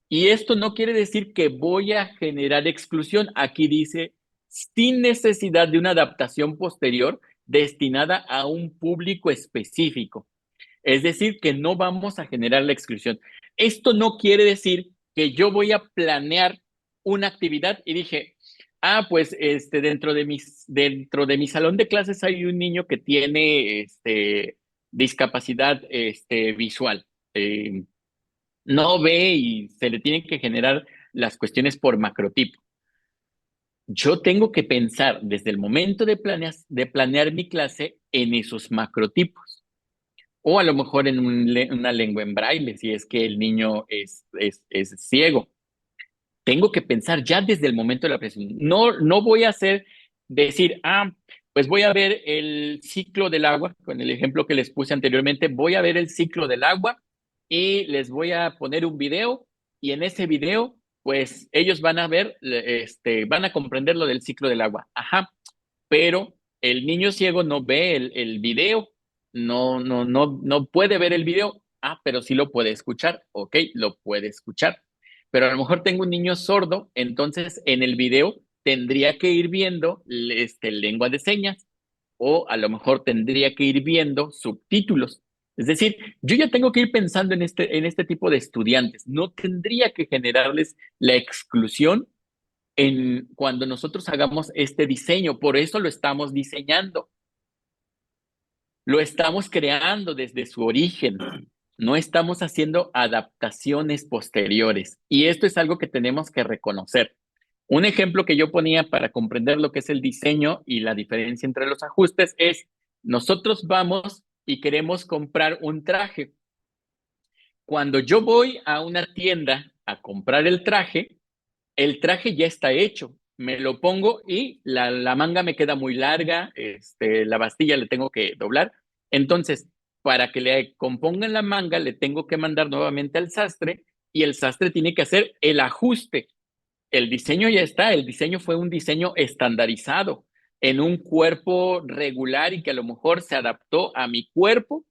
Y esto no quiere decir que voy a generar exclusión. Aquí dice, sin necesidad de una adaptación posterior destinada a un público específico. Es decir, que no vamos a generar la exclusión. Esto no quiere decir que yo voy a planear una actividad y dije, pues dentro de mi salón de clases hay un niño que tiene discapacidad visual. No ve y se le tienen que generar las cuestiones por macrotipo. Yo tengo que pensar desde el momento de planear mi clase en esos macrotipos. O a lo mejor en una lengua en braille, si es que el niño es ciego. Tengo que pensar ya desde el momento de la presentación. No voy a decir, pues voy a ver el ciclo del agua, con el ejemplo que les puse anteriormente, voy a ver el ciclo del agua y les voy a poner un video y en ese video, pues ellos van a ver, van a comprender lo del ciclo del agua. Ajá, pero el niño ciego no ve el video, no puede ver el video. Pero sí lo puede escuchar. Ok, lo puede escuchar. Pero a lo mejor tengo un niño sordo, entonces en el video tendría que ir viendo lengua de señas o a lo mejor tendría que ir viendo subtítulos. Es decir, yo ya tengo que ir pensando en este tipo de estudiantes. No tendría que generarles la exclusión cuando nosotros hagamos este diseño. Por eso lo estamos diseñando. Lo estamos creando desde su origen. No estamos haciendo adaptaciones posteriores. Y esto es algo que tenemos que reconocer. Un ejemplo que yo ponía para comprender lo que es el diseño y la diferencia entre los ajustes es, nosotros vamos y queremos comprar un traje. Cuando yo voy a una tienda a comprar el traje ya está hecho. Me lo pongo y la manga me queda muy larga, la bastilla le tengo que doblar. Entonces, para que le compongan la manga, le tengo que mandar nuevamente al sastre y el sastre tiene que hacer el ajuste. El diseño ya está, el diseño fue un diseño estandarizado en un cuerpo regular y que a lo mejor se adaptó a mi cuerpo,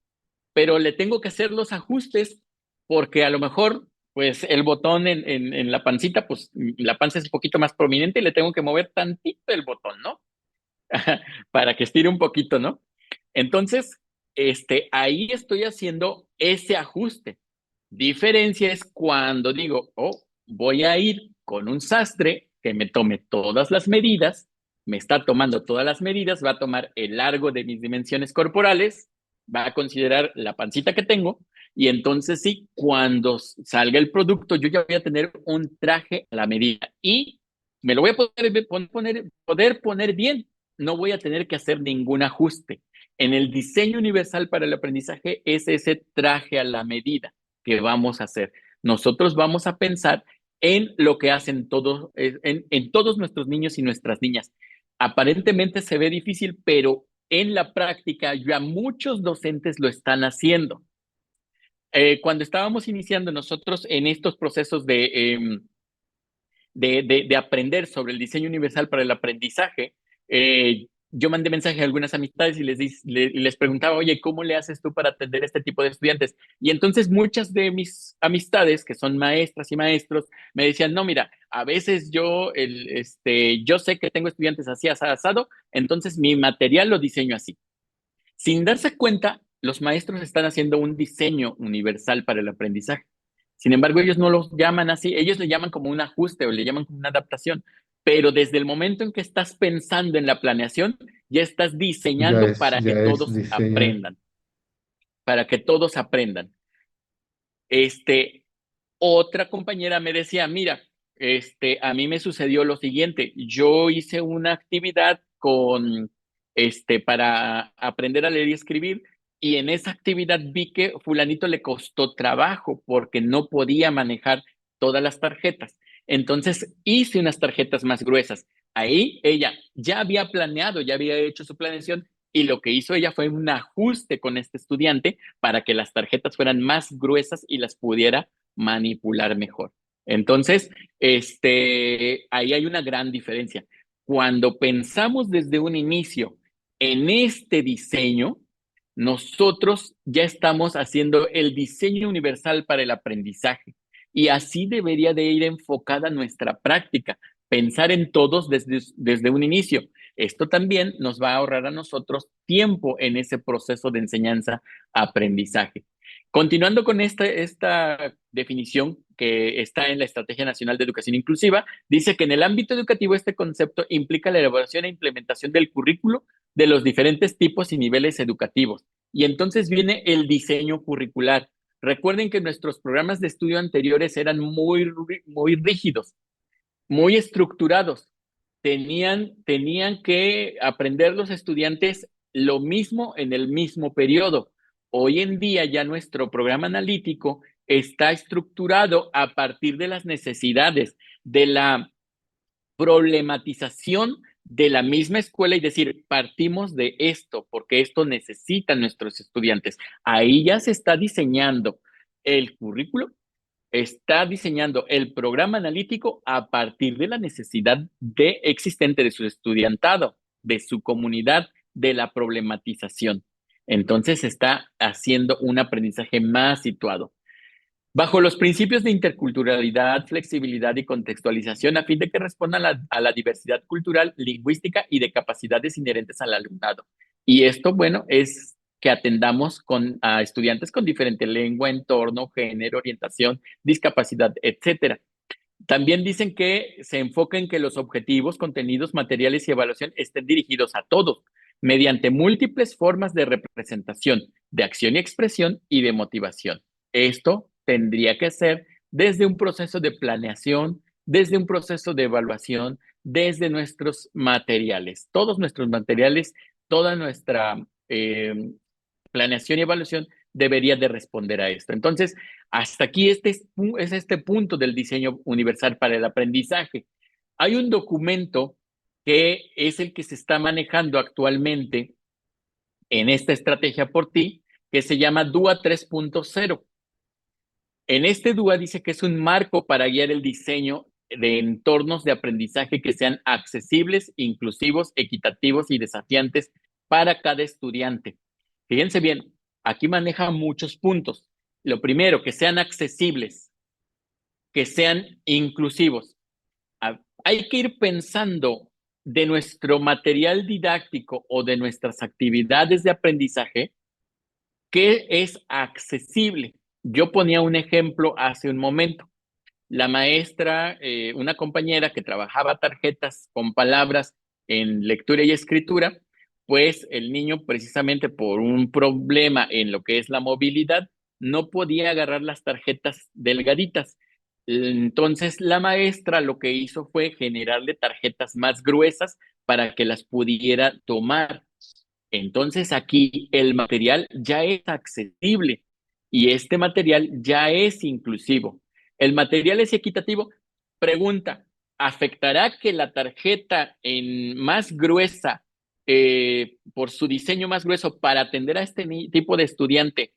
pero le tengo que hacer los ajustes porque a lo mejor, pues el botón en la pancita, pues la panza es un poquito más prominente y le tengo que mover tantito el botón, ¿no? Para que estire un poquito, ¿no? Entonces, ahí estoy haciendo ese ajuste. Diferencia es cuando digo, oh, voy a ir con un sastre que me tome todas las medidas, me está tomando todas las medidas, va a tomar el largo de mis dimensiones corporales, va a considerar la pancita que tengo, y entonces sí, cuando salga el producto, yo ya voy a tener un traje a la medida y me lo voy a poder poner bien, no voy a tener que hacer ningún ajuste. En el diseño universal para el aprendizaje es ese traje a la medida que vamos a hacer. Nosotros vamos a pensar en lo que hacen todos, en todos nuestros niños y nuestras niñas. Aparentemente se ve difícil, pero en la práctica ya muchos docentes lo están haciendo. Cuando estábamos iniciando nosotros en estos procesos de aprender sobre el diseño universal para el aprendizaje, yo mandé mensaje a algunas amistades y les preguntaba, oye, ¿cómo le haces tú para atender este tipo de estudiantes? Y entonces muchas de mis amistades, que son maestras y maestros, me decían, no, mira, a veces yo sé que tengo estudiantes así, asado, entonces mi material lo diseño así. Sin darse cuenta, los maestros están haciendo un diseño universal para el aprendizaje. Sin embargo, ellos no los llaman así, ellos le llaman como un ajuste o le llaman como una adaptación. Pero desde el momento en que estás pensando en la planeación, ya estás diseñando Ya es diseño. para que todos aprendan. Este, Otra compañera me decía, mira, a mí me sucedió lo siguiente, yo hice una actividad para aprender a leer y escribir, y en esa actividad vi que fulanito le costó trabajo porque no podía manejar todas las tarjetas. Entonces hice unas tarjetas más gruesas. Ahí ella ya había planeado, ya había hecho su planeación, y lo que hizo ella fue un ajuste con este estudiante para que las tarjetas fueran más gruesas y las pudiera manipular mejor. Entonces, ahí hay una gran diferencia. Cuando pensamos desde un inicio en este diseño, nosotros ya estamos haciendo el diseño universal para el aprendizaje, y así debería de ir enfocada nuestra práctica, pensar en todos desde un inicio. Esto también nos va a ahorrar a nosotros tiempo en ese proceso de enseñanza-aprendizaje. Continuando con esta definición que está en la Estrategia Nacional de Educación Inclusiva, dice que en el ámbito educativo este concepto implica la elaboración e implementación del currículo de los diferentes tipos y niveles educativos. Y entonces viene el diseño curricular. Recuerden que nuestros programas de estudio anteriores eran muy rígidos, muy estructurados. Tenían que aprender los estudiantes lo mismo en el mismo periodo. Hoy en día ya nuestro programa analítico está estructurado a partir de las necesidades, de la problematización de la misma escuela, y decir, partimos de esto porque esto necesitan nuestros estudiantes. Ahí ya se está diseñando el currículo, está diseñando el programa analítico a partir de la necesidad existente de su estudiantado, de su comunidad, de la problematización. Entonces está haciendo un aprendizaje más situado. Bajo los principios de interculturalidad, flexibilidad y contextualización, a fin de que respondan a la diversidad cultural, lingüística y de capacidades inherentes al alumnado. Y esto, bueno, es que atendamos a estudiantes con diferente lengua, entorno, género, orientación, discapacidad, etcétera. También dicen que se enfoca en que los objetivos, contenidos, materiales y evaluación estén dirigidos a todos, mediante múltiples formas de representación, de acción y expresión y de motivación. Esto tendría que ser desde un proceso de planeación, desde un proceso de evaluación, desde nuestros materiales. Todos nuestros materiales, toda nuestra planeación y evaluación debería de responder a esto. Entonces, hasta aquí es este punto del diseño universal para el aprendizaje. Hay un documento que es el que se está manejando actualmente en esta estrategia por ti, que se llama DUA 3.0. En este DUA dice que es un marco para guiar el diseño de entornos de aprendizaje que sean accesibles, inclusivos, equitativos y desafiantes para cada estudiante. Fíjense bien, aquí maneja muchos puntos. Lo primero, que sean accesibles, que sean inclusivos. Hay que ir pensando de nuestro material didáctico o de nuestras actividades de aprendizaje, qué es accesible. Yo ponía un ejemplo hace un momento. La maestra, una compañera que trabajaba tarjetas con palabras en lectura y escritura, pues el niño precisamente por un problema en lo que es la movilidad, no podía agarrar las tarjetas delgaditas. Entonces la maestra lo que hizo fue generarle tarjetas más gruesas para que las pudiera tomar. Entonces aquí el material ya es accesible y este material ya es inclusivo. ¿El material es equitativo? Pregunta, ¿afectará que la tarjeta en más gruesa, por su diseño más grueso para atender a este tipo de estudiante,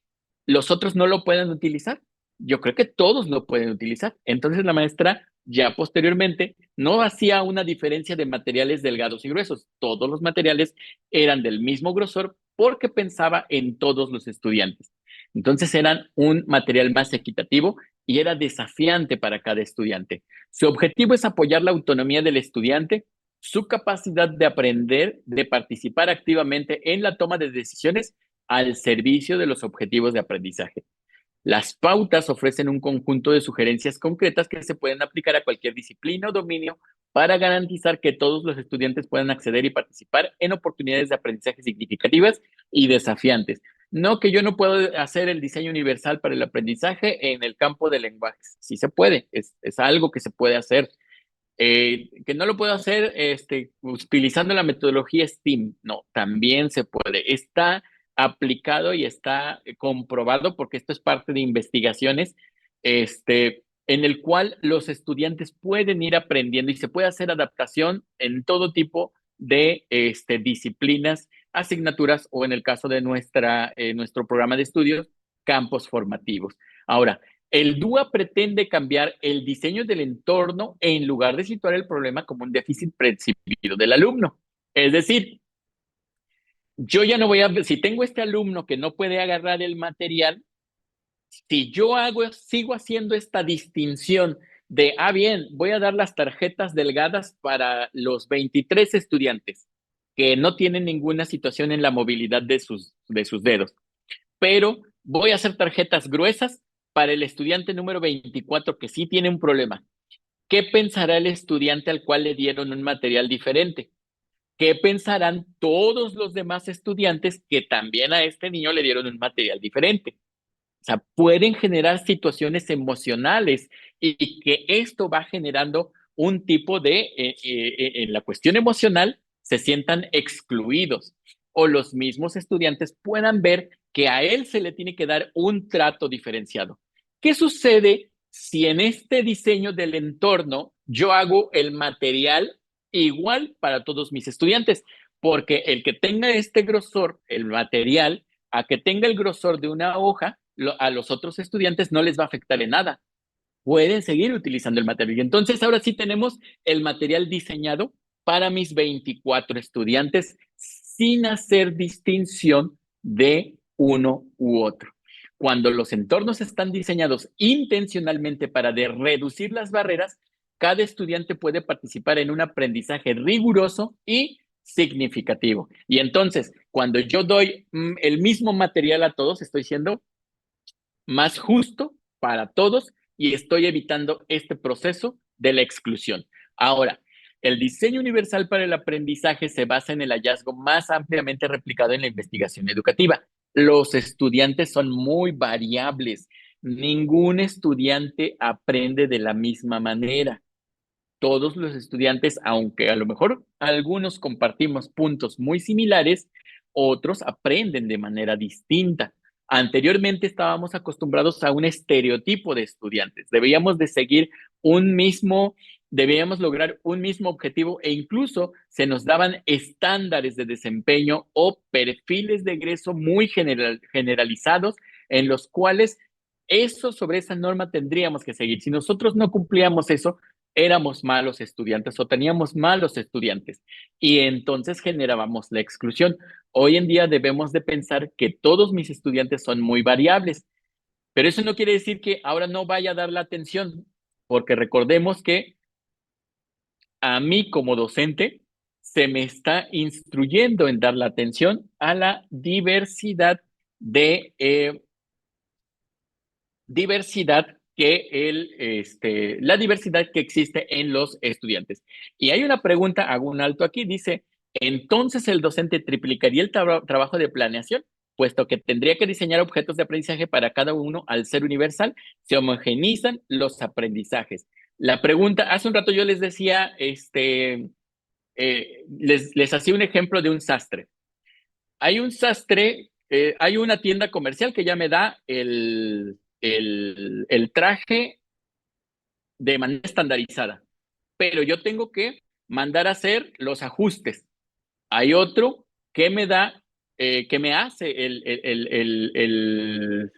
los otros no lo pueden utilizar? Yo creo que todos lo pueden utilizar. Entonces la maestra ya posteriormente no hacía una diferencia de materiales delgados y gruesos. Todos los materiales eran del mismo grosor porque pensaba en todos los estudiantes. Entonces eran un material más equitativo y era desafiante para cada estudiante. Su objetivo es apoyar la autonomía del estudiante, su capacidad de aprender, de participar activamente en la toma de decisiones al servicio de los objetivos de aprendizaje. Las pautas ofrecen un conjunto de sugerencias concretas que se pueden aplicar a cualquier disciplina o dominio para garantizar que todos los estudiantes puedan acceder y participar en oportunidades de aprendizaje significativas y desafiantes. No que yo no puedo hacer el diseño universal para el aprendizaje en el campo de lenguajes. Sí se puede, es algo que se puede hacer. Que no lo puedo hacer utilizando la metodología STEAM. No, también se puede. Está aplicado y está comprobado porque esto es parte de investigaciones en el cual los estudiantes pueden ir aprendiendo y se puede hacer adaptación en todo tipo de disciplinas, asignaturas o en el caso de nuestro programa de estudios, campos formativos. Ahora, el DUA pretende cambiar el diseño del entorno en lugar de situar el problema como un déficit percibido del alumno. Es decir, yo ya no voy a, si tengo este alumno que no puede agarrar el material, si yo sigo haciendo esta distinción de, bien, voy a dar las tarjetas delgadas para los 23 estudiantes que no tienen ninguna situación en la movilidad de sus dedos, pero voy a hacer tarjetas gruesas para el estudiante número 24 que sí tiene un problema. ¿Qué pensará el estudiante al cual le dieron un material diferente? ¿Qué pensarán todos los demás estudiantes que también a este niño le dieron un material diferente? O sea, pueden generar situaciones emocionales y que esto va generando un tipo de, en la cuestión emocional, se sientan excluidos o los mismos estudiantes puedan ver que a él se le tiene que dar un trato diferenciado. ¿Qué sucede si en este diseño del entorno yo hago el material igual para todos mis estudiantes? Porque el que tenga este grosor, el material, a que tenga el grosor de una hoja, a los otros estudiantes no les va a afectar en nada. Pueden seguir utilizando el material. Y entonces ahora sí tenemos el material diseñado para mis 24 estudiantes sin hacer distinción de uno u otro. Cuando los entornos están diseñados intencionalmente para reducir las barreras, cada estudiante puede participar en un aprendizaje riguroso y significativo. Y entonces, cuando yo doy el mismo material a todos, estoy siendo más justo para todos y estoy evitando este proceso de la exclusión. Ahora, el diseño universal para el aprendizaje se basa en el hallazgo más ampliamente replicado en la investigación educativa. Los estudiantes son muy variables. Ningún estudiante aprende de la misma manera. Todos los estudiantes, aunque a lo mejor algunos compartimos puntos muy similares, otros aprenden de manera distinta. Anteriormente estábamos acostumbrados a un estereotipo de estudiantes. Debíamos lograr un mismo objetivo e incluso se nos daban estándares de desempeño o perfiles de egreso muy generalizados en los cuales sobre esa norma tendríamos que seguir. Si nosotros no cumplíamos eso, éramos malos estudiantes o teníamos malos estudiantes y entonces generábamos la exclusión. Hoy en día debemos de pensar que todos mis estudiantes son muy variables, pero eso no quiere decir que ahora no vaya a dar la atención, porque recordemos que a mí como docente se me está instruyendo en dar la atención a la diversidad de diversidad la diversidad que existe en los estudiantes. Y hay una pregunta, hago un alto aquí, dice, entonces el docente triplicaría el trabajo de planeación, puesto que tendría que diseñar objetos de aprendizaje para cada uno al ser universal, se homogenizan los aprendizajes. La pregunta, hace un rato yo les decía, les hacía un ejemplo de un sastre. Hay un sastre, hay una tienda comercial que ya me da el traje de manera estandarizada, pero yo tengo que mandar a hacer los ajustes. Hay otro que me da, que me hace el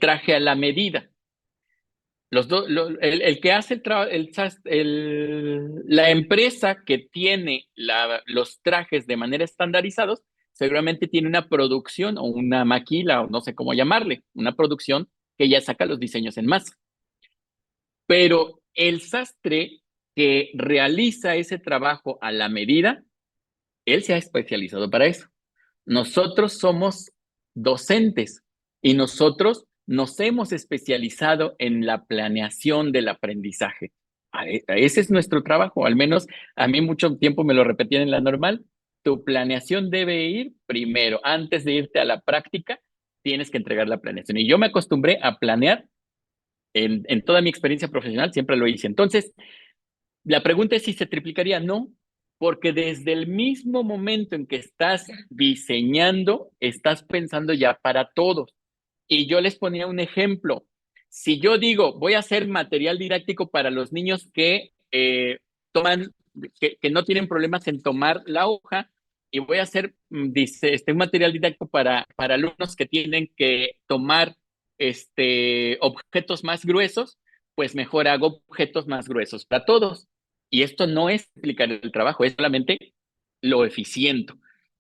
traje a la medida. El que hace la empresa que tiene los trajes de manera estandarizados, seguramente tiene una producción o una maquila, o no sé cómo llamarle, una producción que ya saca los diseños en masa. Pero el sastre que realiza ese trabajo a la medida, él se ha especializado para eso. Nosotros somos docentes y nosotros nos hemos especializado en la planeación del aprendizaje. Ese es nuestro trabajo, al menos a mí mucho tiempo me lo repetían en la normal. Tu planeación debe ir primero, antes de irte a la práctica, tienes que entregar la planeación. Y yo me acostumbré a planear en toda mi experiencia profesional, siempre lo hice. Entonces, la pregunta es si se triplicaría. No, porque desde el mismo momento en que estás diseñando, estás pensando ya para todos. Y yo les ponía un ejemplo. Si yo digo, voy a hacer material didáctico para los niños toman, que no tienen problemas en tomar la hoja, y voy a hacer un material didáctico para alumnos que tienen que tomar objetos más gruesos, pues mejor hago objetos más gruesos para todos. Y esto no es explicar el trabajo, es solamente lo eficiente.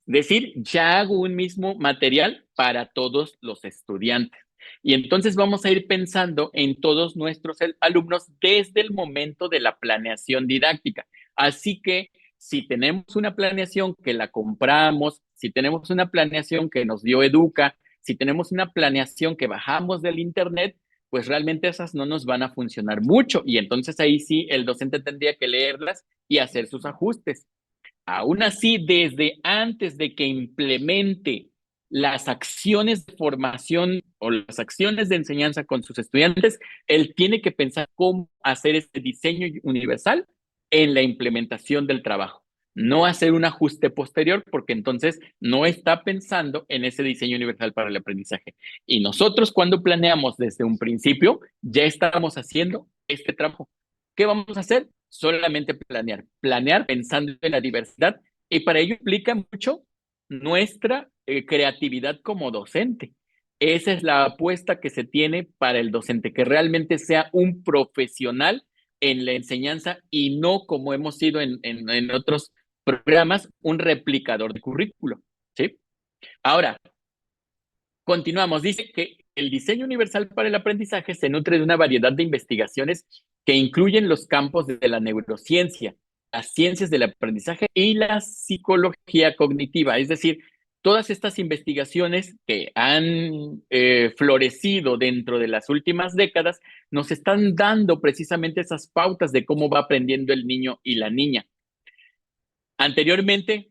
Es decir, ya hago un mismo material para todos los estudiantes. Y entonces vamos a ir pensando en todos nuestros alumnos desde el momento de la planeación didáctica. Así que si tenemos una planeación que la compramos, si tenemos una planeación que nos dio Educa, si tenemos una planeación que bajamos del Internet, pues realmente esas no nos van a funcionar mucho. Y entonces ahí sí el docente tendría que leerlas y hacer sus ajustes. Aún así, desde antes de que implemente las acciones de formación o las acciones de enseñanza con sus estudiantes, él tiene que pensar cómo hacer este diseño universal en la implementación del trabajo. No hacer un ajuste posterior, porque entonces no está pensando en ese diseño universal para el aprendizaje. Y nosotros, cuando planeamos desde un principio, ya estamos haciendo este trabajo. ¿Qué vamos a hacer? Solamente planear pensando en la diversidad, y para ello implica mucho nuestra creatividad como docente. Esa es la apuesta que se tiene para el docente, que realmente sea un profesional en la enseñanza y no como hemos sido en otros programas, un replicador de currículo. ¿Sí? Ahora, continuamos. Dice que el diseño universal para el aprendizaje se nutre de una variedad de investigaciones que incluyen los campos de la neurociencia, las ciencias del aprendizaje y la psicología cognitiva. Es decir, todas estas investigaciones que han florecido dentro de las últimas décadas nos están dando precisamente esas pautas de cómo va aprendiendo el niño y la niña. Anteriormente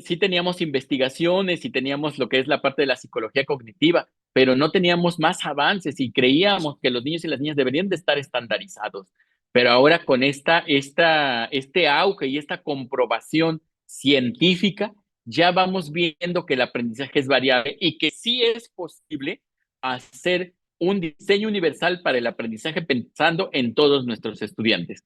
sí teníamos investigaciones y teníamos lo que es la parte de la psicología cognitiva, pero no teníamos más avances y creíamos que los niños y las niñas deberían de estar estandarizados. Pero ahora con este auge y esta comprobación científica, ya vamos viendo que el aprendizaje es variable y que sí es posible hacer un diseño universal para el aprendizaje pensando en todos nuestros estudiantes.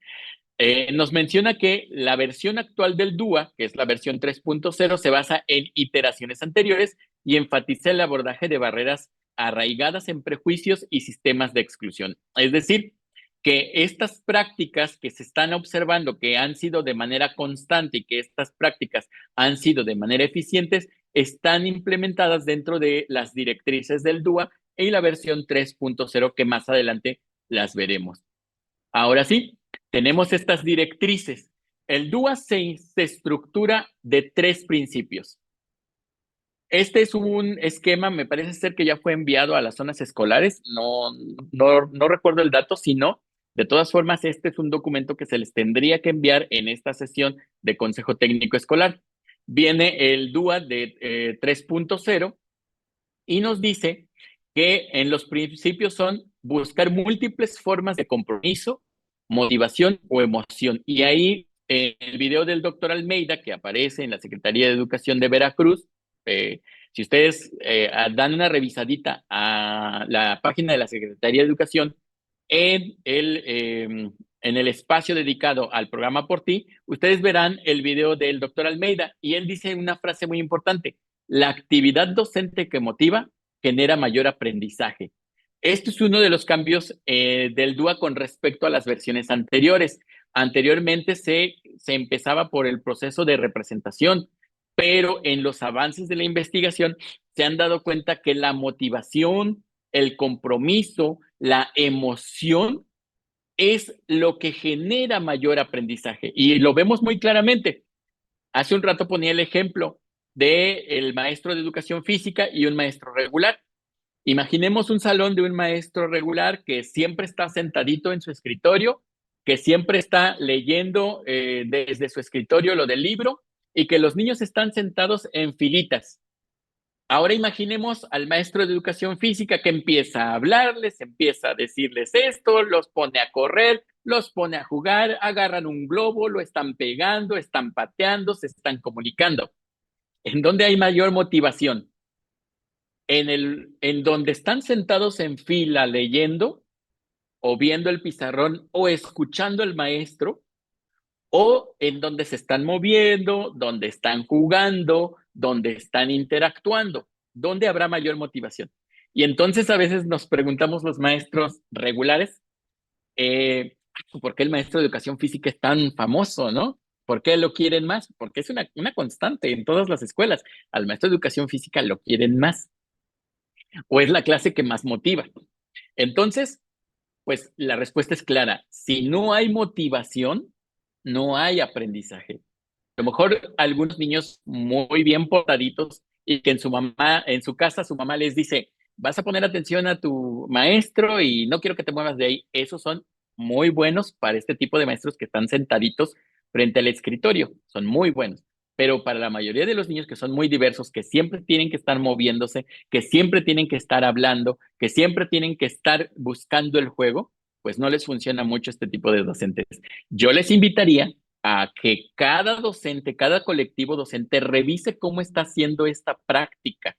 Nos menciona que la versión actual del DUA, que es la versión 3.0, se basa en iteraciones anteriores y enfatiza el abordaje de barreras arraigadas en prejuicios y sistemas de exclusión. Es decir, que estas prácticas que se están observando, que han sido de manera constante y que estas prácticas han sido de manera eficientes, están implementadas dentro de las directrices del DUA y la versión 3.0, que más adelante las veremos. Ahora sí, tenemos estas directrices. El DUA se estructura de tres principios. Este es un esquema, me parece ser que ya fue enviado a las zonas escolares, no recuerdo el dato, si no, de todas formas, este es un documento que se les tendría que enviar en esta sesión de Consejo Técnico Escolar. Viene el DUA de 3.0 y nos dice que en los principios son buscar múltiples formas de compromiso, motivación o emoción. Y ahí, en el video del doctor Almeida, que aparece en la Secretaría de Educación de Veracruz, si ustedes dan una revisadita a la página de la Secretaría de Educación, en el espacio dedicado al programa Por Ti, ustedes verán el video del doctor Almeida y él dice una frase muy importante: la actividad docente que motiva genera mayor aprendizaje. Este es uno de los cambios del DUA con respecto a las versiones anteriores. Anteriormente se empezaba por el proceso de representación, pero en los avances de la investigación se han dado cuenta que la motivación, el compromiso, la emoción es lo que genera mayor aprendizaje. Y lo vemos muy claramente. Hace un rato ponía el ejemplo de el maestro de educación física y un maestro regular. Imaginemos un salón de un maestro regular que siempre está sentadito en su escritorio, que siempre está leyendo desde su escritorio lo del libro y que los niños están sentados en filitas. Ahora imaginemos al maestro de educación física que empieza a hablarles, empieza a decirles esto, los pone a correr, los pone a jugar, agarran un globo, lo están pegando, están pateando, se están comunicando. ¿En dónde hay mayor motivación? En donde están sentados en fila leyendo o viendo el pizarrón o escuchando al maestro, o en donde se están moviendo, donde están jugando, donde están interactuando, ¿dónde habrá mayor motivación? Y entonces a veces nos preguntamos los maestros regulares, ¿por qué el maestro de educación física es tan famoso, no? ¿Por qué lo quieren más? Porque es una constante en todas las escuelas. Al maestro de educación física lo quieren más, o es la clase que más motiva. Entonces, pues la respuesta es clara. Si no hay motivación, no hay aprendizaje. A lo mejor algunos niños muy bien portaditos y que en su casa, su mamá les dice, vas a poner atención a tu maestro y no quiero que te muevas de ahí. Esos son muy buenos para este tipo de maestros que están sentaditos frente al escritorio. Son muy buenos. Pero para la mayoría de los niños que son muy diversos, que siempre tienen que estar moviéndose, que siempre tienen que estar hablando, que siempre tienen que estar buscando el juego, pues no les funciona mucho este tipo de docentes. Yo les invitaría a que cada docente, cada colectivo docente revise cómo está haciendo esta práctica,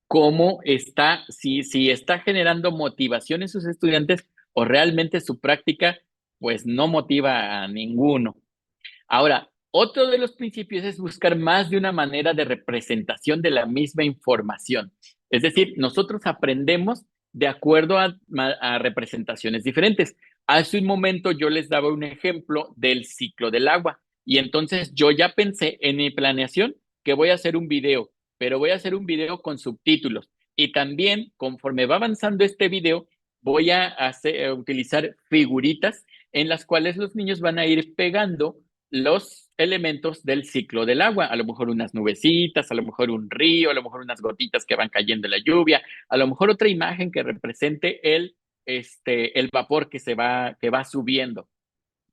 cómo está, si está generando motivación en sus estudiantes o realmente su práctica pues no motiva a ninguno. Ahora, otro de los principios es buscar más de una manera de representación de la misma información. Es decir, nosotros aprendemos de acuerdo a representaciones diferentes. Hace un momento yo les daba un ejemplo del ciclo del agua y entonces yo ya pensé en mi planeación que voy a hacer un video, pero voy a hacer un video con subtítulos y también conforme va avanzando este video voy a utilizar figuritas en las cuales los niños van a ir pegando los elementos del ciclo del agua, a lo mejor unas nubecitas, a lo mejor un río, a lo mejor unas gotitas que van cayendo en la lluvia, a lo mejor otra imagen que represente el vapor que va subiendo.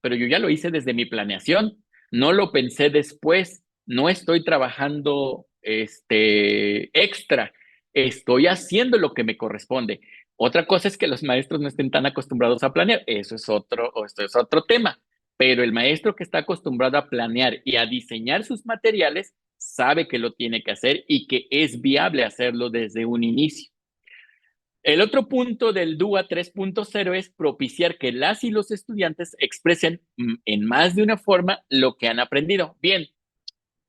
Pero yo ya lo hice desde mi planeación, no lo pensé después, no estoy trabajando extra, estoy haciendo lo que me corresponde. Otra cosa es que los maestros no estén tan acostumbrados a planear, esto es otro tema, pero el maestro que está acostumbrado a planear y a diseñar sus materiales sabe que lo tiene que hacer y que es viable hacerlo desde un inicio. El otro punto del DUA 3.0 es propiciar que las y los estudiantes expresen en más de una forma lo que han aprendido. Bien,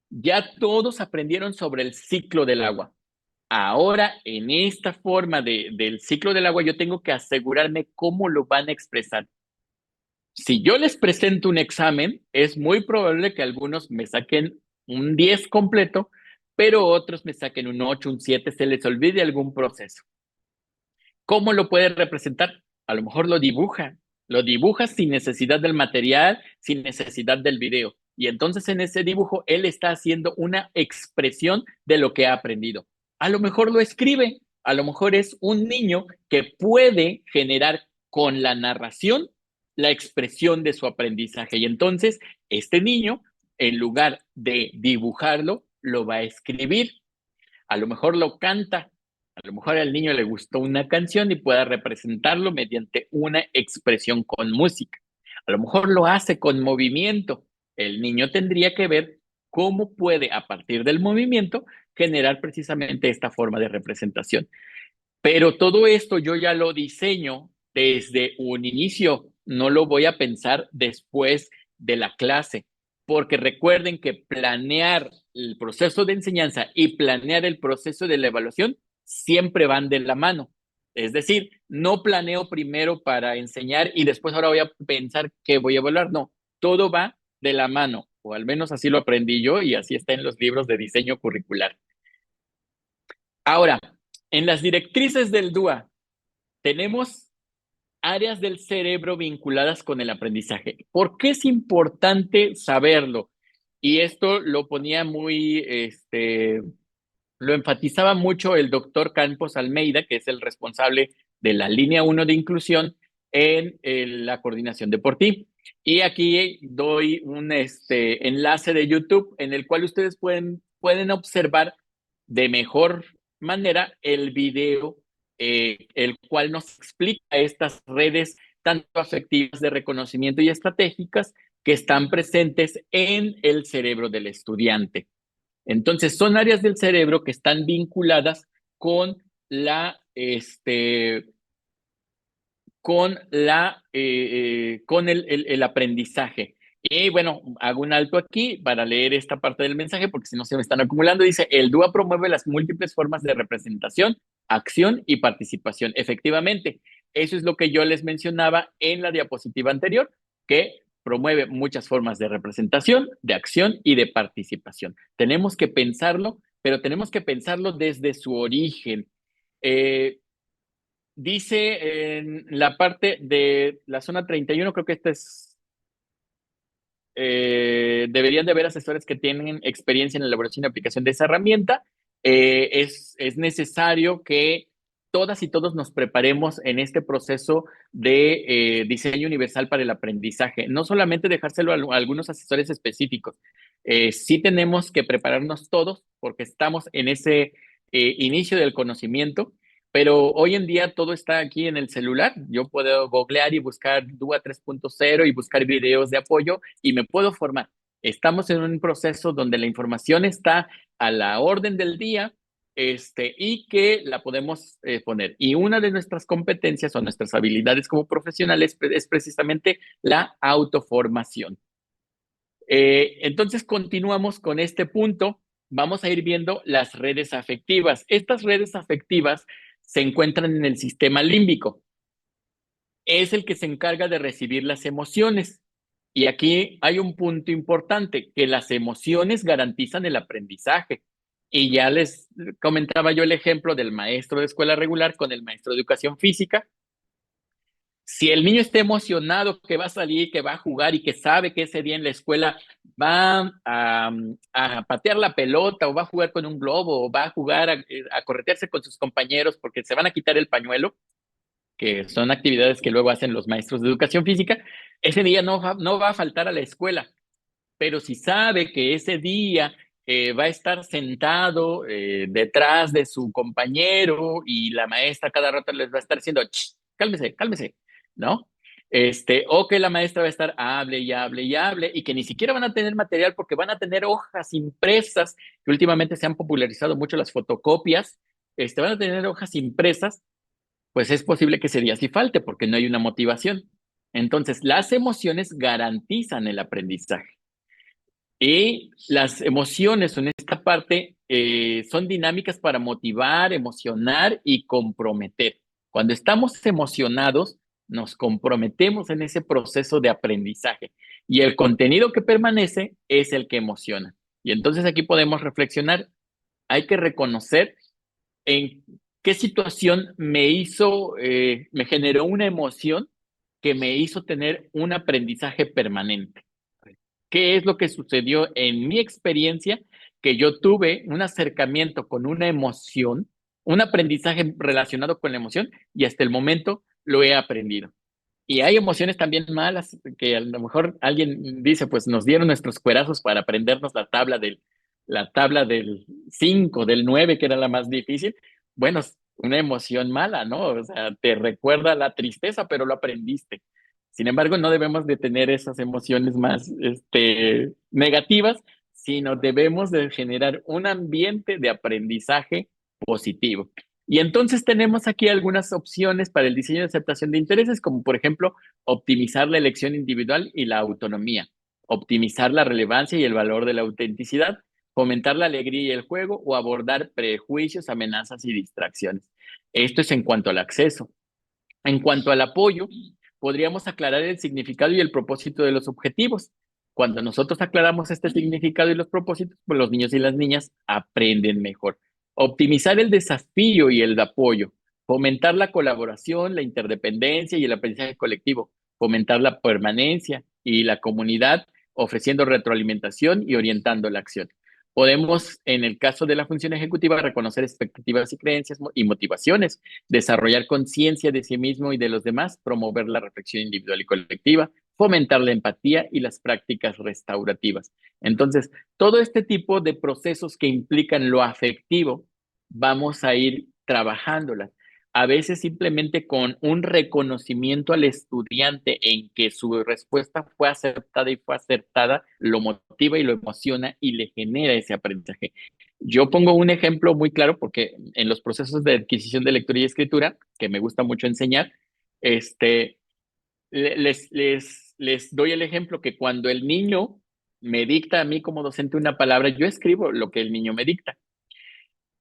ya todos aprendieron sobre el ciclo del agua. Ahora, en esta forma del ciclo del agua, yo tengo que asegurarme cómo lo van a expresar. Si yo les presento un examen, es muy probable que algunos me saquen un 10 completo, pero otros me saquen un 8, un 7, se les olvide algún proceso. ¿Cómo lo puede representar? A lo mejor lo dibuja sin necesidad del material, sin necesidad del video. Y entonces en ese dibujo él está haciendo una expresión de lo que ha aprendido. A lo mejor lo escribe, a lo mejor es un niño que puede generar con la narración la expresión de su aprendizaje. Y entonces este niño, en lugar de dibujarlo, lo va a escribir. A lo mejor lo canta, a lo mejor al niño le gustó una canción y pueda representarlo mediante una expresión con música. A lo mejor lo hace con movimiento. El niño tendría que ver cómo puede, a partir del movimiento, generar precisamente esta forma de representación. Pero todo esto yo ya lo diseño desde un inicio, no lo voy a pensar después de la clase, porque recuerden que planear el proceso de enseñanza y planear el proceso de la evaluación siempre van de la mano. Es decir, no planeo primero para enseñar y después ahora voy a pensar qué voy a evaluar. No, todo va de la mano, o al menos así lo aprendí yo y así está en los libros de diseño curricular. Ahora, en las directrices del DUA tenemos áreas del cerebro vinculadas con el aprendizaje. ¿Por qué es importante saberlo? Y esto lo ponía lo enfatizaba mucho el doctor Campos Almeida, que es el responsable de la línea 1 de inclusión en la coordinación deportiva. Y aquí doy un enlace de YouTube en el cual ustedes pueden observar de mejor manera el video, el cual nos explica estas redes tanto afectivas de reconocimiento y estratégicas que están presentes en el cerebro del estudiante. Entonces, son áreas del cerebro que están vinculadas con la, con el aprendizaje. Y bueno, hago un alto aquí para leer esta parte del mensaje porque si no se me están acumulando. Dice, el DUA promueve las múltiples formas de representación, acción y participación. Efectivamente, eso es lo que yo les mencionaba en la diapositiva anterior, que promueve muchas formas de representación, de acción y de participación. Tenemos que pensarlo, pero tenemos que pensarlo desde su origen. Eh, Dice en la parte de la zona 31, creo que deberían de haber asesores que tienen experiencia en la elaboración y aplicación de esa herramienta. Es necesario que todas y todos nos preparemos en este proceso de diseño universal para el aprendizaje. No solamente dejárselo a algunos asesores específicos. Sí tenemos que prepararnos todos porque estamos en ese inicio del conocimiento, pero hoy en día todo está aquí en el celular. Yo puedo googlear y buscar DUA 3.0 y buscar videos de apoyo y me puedo formar. Estamos en un proceso donde la información está a la orden del día, y que la podemos poner. Y una de nuestras competencias o nuestras habilidades como profesionales es precisamente la autoformación. Entonces, continuamos con este punto. Vamos a ir viendo las redes afectivas. Estas redes afectivas se encuentran en el sistema límbico. Es el que se encarga de recibir las emociones. Y aquí hay un punto importante, que las emociones garantizan el aprendizaje. Y ya les comentaba yo el ejemplo del maestro de escuela regular con el maestro de educación física. Si el niño está emocionado que va a salir, que va a jugar y que sabe que ese día en la escuela va a patear la pelota o va a jugar con un globo o va a jugar a corretearse con sus compañeros porque se van a quitar el pañuelo, que son actividades que luego hacen los maestros de educación física, ese día no va a faltar a la escuela. Pero si sabe que ese día va a estar sentado detrás de su compañero y la maestra cada rato les va a estar diciendo, cálmese, cálmese, ¿no? O que la maestra va a estar hable y hable y hable y que ni siquiera van a tener material porque van a tener hojas impresas, que últimamente se han popularizado mucho las fotocopias, van a tener hojas impresas, pues es posible que ese día sí falte porque no hay una motivación. Entonces, las emociones garantizan el aprendizaje. Y las emociones en esta parte son dinámicas para motivar, emocionar y comprometer. Cuando estamos emocionados, nos comprometemos en ese proceso de aprendizaje y el contenido que permanece es el que emociona. Y entonces aquí podemos reflexionar, hay que reconocer en qué situación me generó una emoción que me hizo tener un aprendizaje permanente. ¿Qué es lo que sucedió en mi experiencia que yo tuve un acercamiento con una emoción, un aprendizaje relacionado con la emoción y hasta el momento lo he aprendido. Y hay emociones también malas que a lo mejor alguien dice, pues nos dieron nuestros cuerazos para aprendernos la tabla del 5 del 9 que era la más difícil. Bueno, es una emoción mala, ¿no? O sea, te recuerda la tristeza, pero lo aprendiste. Sin embargo, no debemos de tener esas emociones más, negativas, sino debemos de generar un ambiente de aprendizaje positivo. Y entonces tenemos aquí algunas opciones para el diseño de aceptación de intereses, como por ejemplo, optimizar la elección individual y la autonomía, optimizar la relevancia y el valor de la autenticidad, fomentar la alegría y el juego o abordar prejuicios, amenazas y distracciones. Esto es en cuanto al acceso. En cuanto al apoyo, podríamos aclarar el significado y el propósito de los objetivos. Cuando nosotros aclaramos este significado y los propósitos, pues los niños y las niñas aprenden mejor. Optimizar el desafío y el apoyo. Fomentar la colaboración, la interdependencia y el aprendizaje colectivo. Fomentar la permanencia y la comunidad, ofreciendo retroalimentación y orientando la acción. Podemos, en el caso de la función ejecutiva, reconocer expectativas y creencias y motivaciones, desarrollar conciencia de sí mismo y de los demás, promover la reflexión individual y colectiva, fomentar la empatía y las prácticas restaurativas. Entonces, todo este tipo de procesos que implican lo afectivo, vamos a ir trabajándolas. A veces simplemente con un reconocimiento al estudiante en que su respuesta fue aceptada y fue acertada, lo motiva y lo emociona y le genera ese aprendizaje. Yo pongo un ejemplo muy claro porque en los procesos de adquisición de lectura y escritura, que me gusta mucho enseñar, este, les doy el ejemplo que cuando el niño me dicta a mí como docente una palabra, yo escribo lo que el niño me dicta.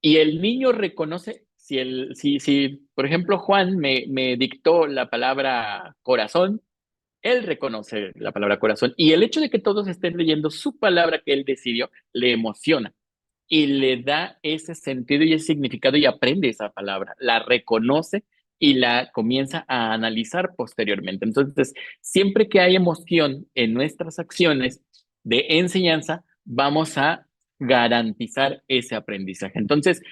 Y el niño reconoce, si por ejemplo, Juan me dictó la palabra corazón, él reconoce la palabra corazón. Y el hecho de que todos estén leyendo su palabra que él decidió, le emociona y le da ese sentido y ese significado y aprende esa palabra, la reconoce y la comienza a analizar posteriormente. Entonces, siempre que hay emoción en nuestras acciones de enseñanza, vamos a garantizar ese aprendizaje. Entonces,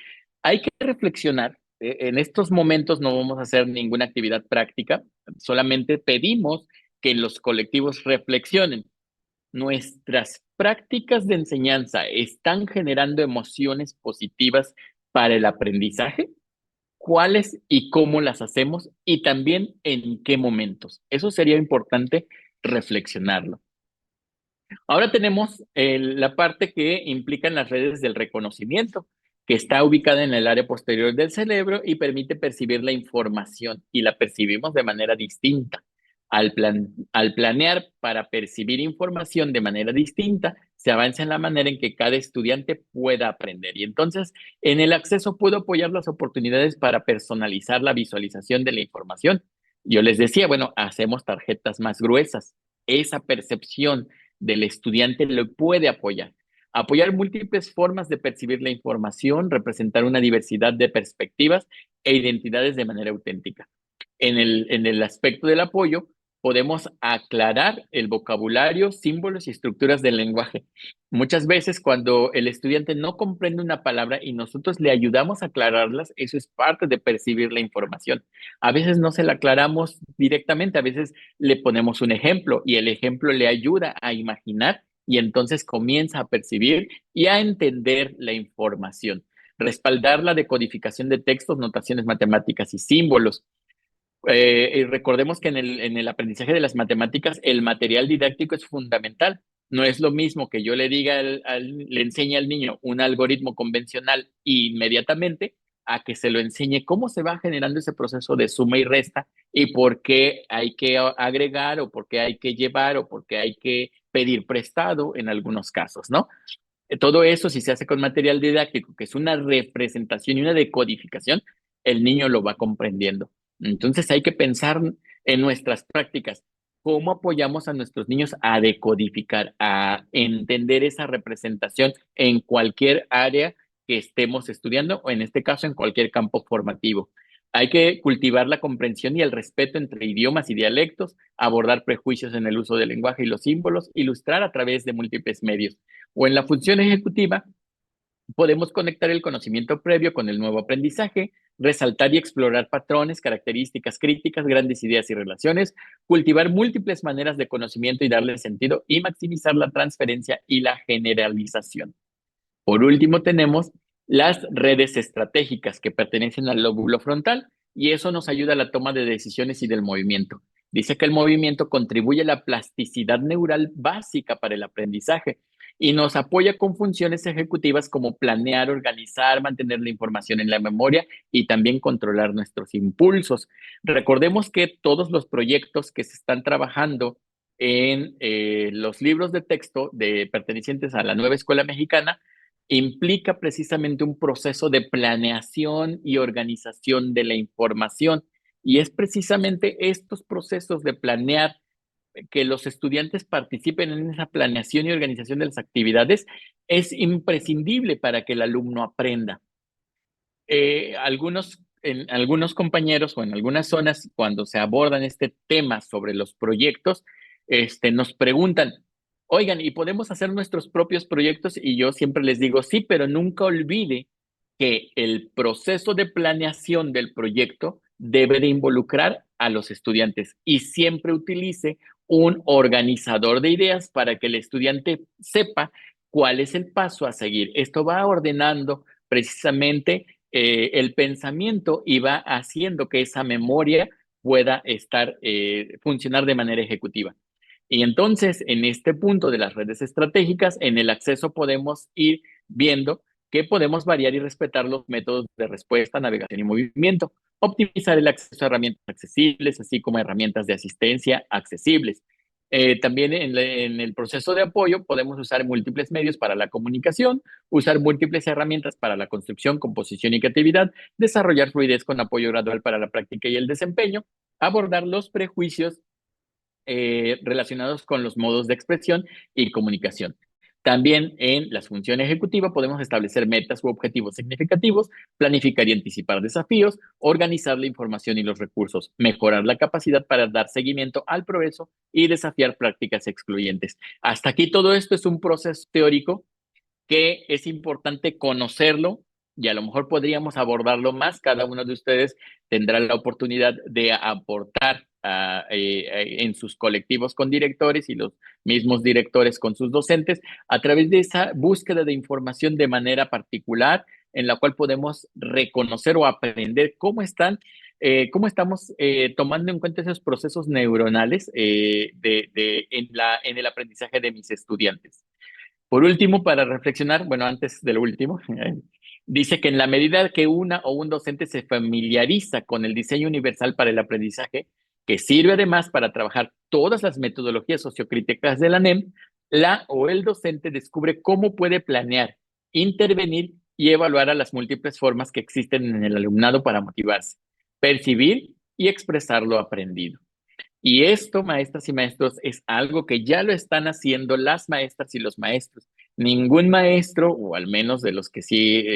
hay que reflexionar. En estos momentos no vamos a hacer ninguna actividad práctica, solamente pedimos que los colectivos reflexionen. ¿Nuestras prácticas de enseñanza están generando emociones positivas para el aprendizaje? ¿Cuáles y cómo las hacemos? Y también en qué momentos. Eso sería importante reflexionarlo. Ahora tenemos la parte que implican las redes del reconocimiento, que está ubicada en el área posterior del cerebro y permite percibir la información y la percibimos de manera distinta. Al planear para percibir información de manera distinta, se avanza en la manera en que cada estudiante pueda aprender. Y entonces, en el acceso puedo apoyar las oportunidades para personalizar la visualización de la información. Yo les decía, bueno, hacemos tarjetas más gruesas. Esa percepción del estudiante lo puede apoyar. Apoyar múltiples formas de percibir la información, representar una diversidad de perspectivas e identidades de manera auténtica. En el aspecto del apoyo, podemos aclarar el vocabulario, símbolos y estructuras del lenguaje. Muchas veces cuando el estudiante no comprende una palabra y nosotros le ayudamos a aclararlas, eso es parte de percibir la información. A veces no se la aclaramos directamente, a veces le ponemos un ejemplo y el ejemplo le ayuda a imaginar y entonces comienza a percibir y a entender la información. Respaldar la decodificación de textos, notaciones matemáticas y símbolos. Y recordemos que en el aprendizaje de las matemáticas, el material didáctico es fundamental. No es lo mismo que yo le diga, le enseñe al niño un algoritmo convencional inmediatamente a que se lo enseñe cómo se va generando ese proceso de suma y resta y por qué hay que agregar o por qué hay que llevar o por qué hay que pedir prestado en algunos casos, ¿no? Todo eso, si se hace con material didáctico, que es una representación y una decodificación, el niño lo va comprendiendo. Entonces hay que pensar en nuestras prácticas, cómo apoyamos a nuestros niños a decodificar, a entender esa representación en cualquier área que estemos estudiando o en este caso en cualquier campo formativo. Hay que cultivar la comprensión y el respeto entre idiomas y dialectos, abordar prejuicios en el uso del lenguaje y los símbolos, ilustrar a través de múltiples medios o en la función ejecutiva, Podemos conectar el conocimiento previo con el nuevo aprendizaje, resaltar y explorar patrones, características críticas, grandes ideas y relaciones, cultivar múltiples maneras de conocimiento y darle sentido y maximizar la transferencia y la generalización. Por último, tenemos las redes estratégicas que pertenecen al lóbulo frontal y eso nos ayuda a la toma de decisiones y del movimiento. Dice que el movimiento contribuye a la plasticidad neural básica para el aprendizaje y nos apoya con funciones ejecutivas como planear, organizar, mantener la información en la memoria y también controlar nuestros impulsos. Recordemos que todos los proyectos que se están trabajando en los libros de texto pertenecientes a la nueva escuela mexicana implica precisamente un proceso de planeación y organización de la información. Y es precisamente estos procesos de planear, que los estudiantes participen en esa planeación y organización de las actividades, es imprescindible para que el alumno aprenda. En algunos compañeros o en algunas zonas, cuando se abordan este tema sobre los proyectos, nos preguntan, oigan, ¿y podemos hacer nuestros propios proyectos? Y yo siempre les digo, sí, pero nunca olvide que el proceso de planeación del proyecto debe de involucrar a los estudiantes y siempre utilice un organizador de ideas para que el estudiante sepa cuál es el paso a seguir. Esto va ordenando precisamente el pensamiento y va haciendo que esa memoria pueda funcionar de manera ejecutiva. Y entonces, en este punto de las redes estratégicas, en el acceso podemos ir viendo que podemos variar y respetar los métodos de respuesta, navegación y movimiento, optimizar el acceso a herramientas accesibles, así como herramientas de asistencia accesibles. También en el proceso de apoyo podemos usar múltiples medios para la comunicación, usar múltiples herramientas para la construcción, composición y creatividad, desarrollar fluidez con apoyo gradual para la práctica y el desempeño, abordar los prejuicios relacionados con los modos de expresión y comunicación. También en la función ejecutiva podemos establecer metas u objetivos significativos, planificar y anticipar desafíos, organizar la información y los recursos, mejorar la capacidad para dar seguimiento al progreso y desafiar prácticas excluyentes. Hasta aquí todo esto es un proceso teórico que es importante conocerlo y a lo mejor podríamos abordarlo más. Cada uno de ustedes tendrá la oportunidad de aportar en sus colectivos con directores y los mismos directores con sus docentes a través de esa búsqueda de información de manera particular en la cual podemos reconocer o aprender cómo estamos tomando en cuenta esos procesos neuronales en el aprendizaje de mis estudiantes. Por último, para reflexionar, bueno, antes del último, dice que en la medida que una o un docente se familiariza con el diseño universal para el aprendizaje, que sirve además para trabajar todas las metodologías sociocríticas de la NEM, la o el docente descubre cómo puede planear, intervenir y evaluar a las múltiples formas que existen en el alumnado para motivarse, percibir y expresar lo aprendido. Y esto, maestras y maestros, es algo que ya lo están haciendo las maestras y los maestros. Ningún maestro, o al menos de los que sí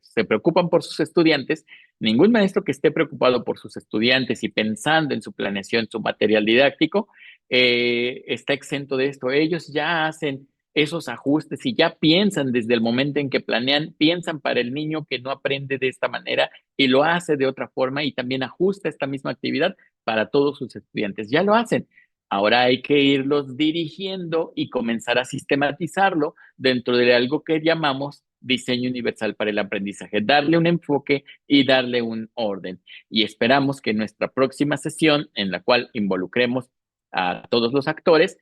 se preocupan por sus estudiantes, ningún maestro que esté preocupado por sus estudiantes y pensando en su planeación, su material didáctico, está exento de esto. Ellos ya hacen esos ajustes y ya piensan desde el momento en que planean, piensan para el niño que no aprende de esta manera y lo hace de otra forma y también ajusta esta misma actividad para todos sus estudiantes. Ya lo hacen. Ahora hay que irlos dirigiendo y comenzar a sistematizarlo dentro de algo que llamamos diseño universal para el aprendizaje, darle un enfoque y darle un orden. Y esperamos que nuestra próxima sesión, en la cual involucremos a todos los actores,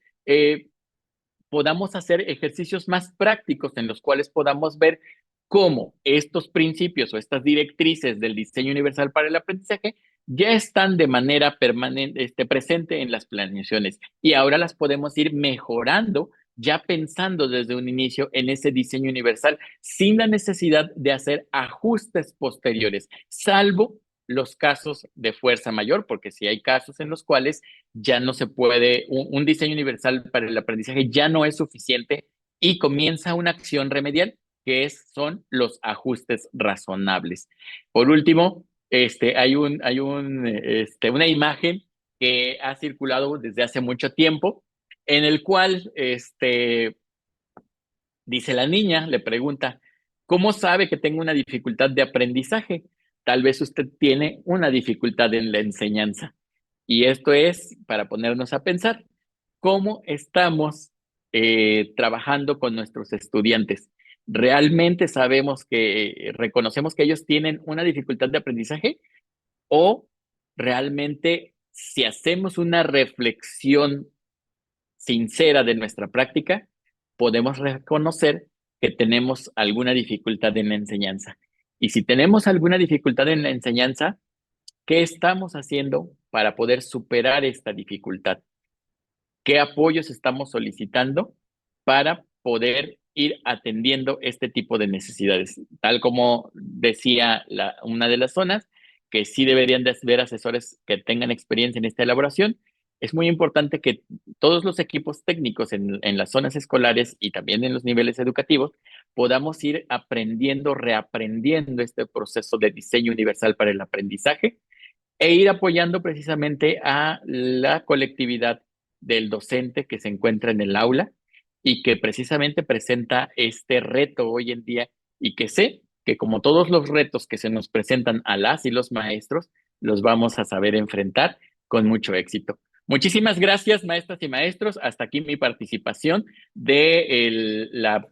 podamos hacer ejercicios más prácticos en los cuales podamos ver cómo estos principios o estas directrices del diseño universal para el aprendizaje ya están de manera permanente, presente en las planeaciones y ahora las podemos ir mejorando ya pensando desde un inicio en ese diseño universal sin la necesidad de hacer ajustes posteriores, salvo los casos de fuerza mayor, porque si hay casos en los cuales ya no se puede, un diseño universal para el aprendizaje ya no es suficiente y comienza una acción remedial son los ajustes razonables. Por último, una imagen que ha circulado desde hace mucho tiempo, en el cual dice la niña, le pregunta, ¿Cómo sabe que tengo una dificultad de aprendizaje? Tal vez usted tiene una dificultad en la enseñanza. Y esto es para ponernos a pensar cómo estamos trabajando con nuestros estudiantes. ¿Realmente sabemos reconocemos que ellos tienen una dificultad de aprendizaje o realmente si hacemos una reflexión sincera de nuestra práctica, podemos reconocer que tenemos alguna dificultad en la enseñanza? Y si tenemos alguna dificultad en la enseñanza, ¿qué estamos haciendo para poder superar esta dificultad? ¿Qué apoyos estamos solicitando para poder ir atendiendo este tipo de necesidades? Tal como decía una de las zonas, que sí deberían de haber asesores que tengan experiencia en esta elaboración. Es muy importante que todos los equipos técnicos en las zonas escolares y también en los niveles educativos podamos ir aprendiendo, reaprendiendo este proceso de diseño universal para el aprendizaje e ir apoyando precisamente a la colectividad del docente que se encuentra en el aula y que precisamente presenta este reto hoy en día y que sé que como todos los retos que se nos presentan a las y los maestros, los vamos a saber enfrentar con mucho éxito. Muchísimas gracias, maestras y maestros. Hasta aquí mi participación de la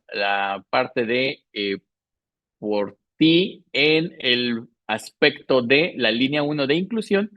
parte de por ti en el aspecto de la línea 1 de inclusión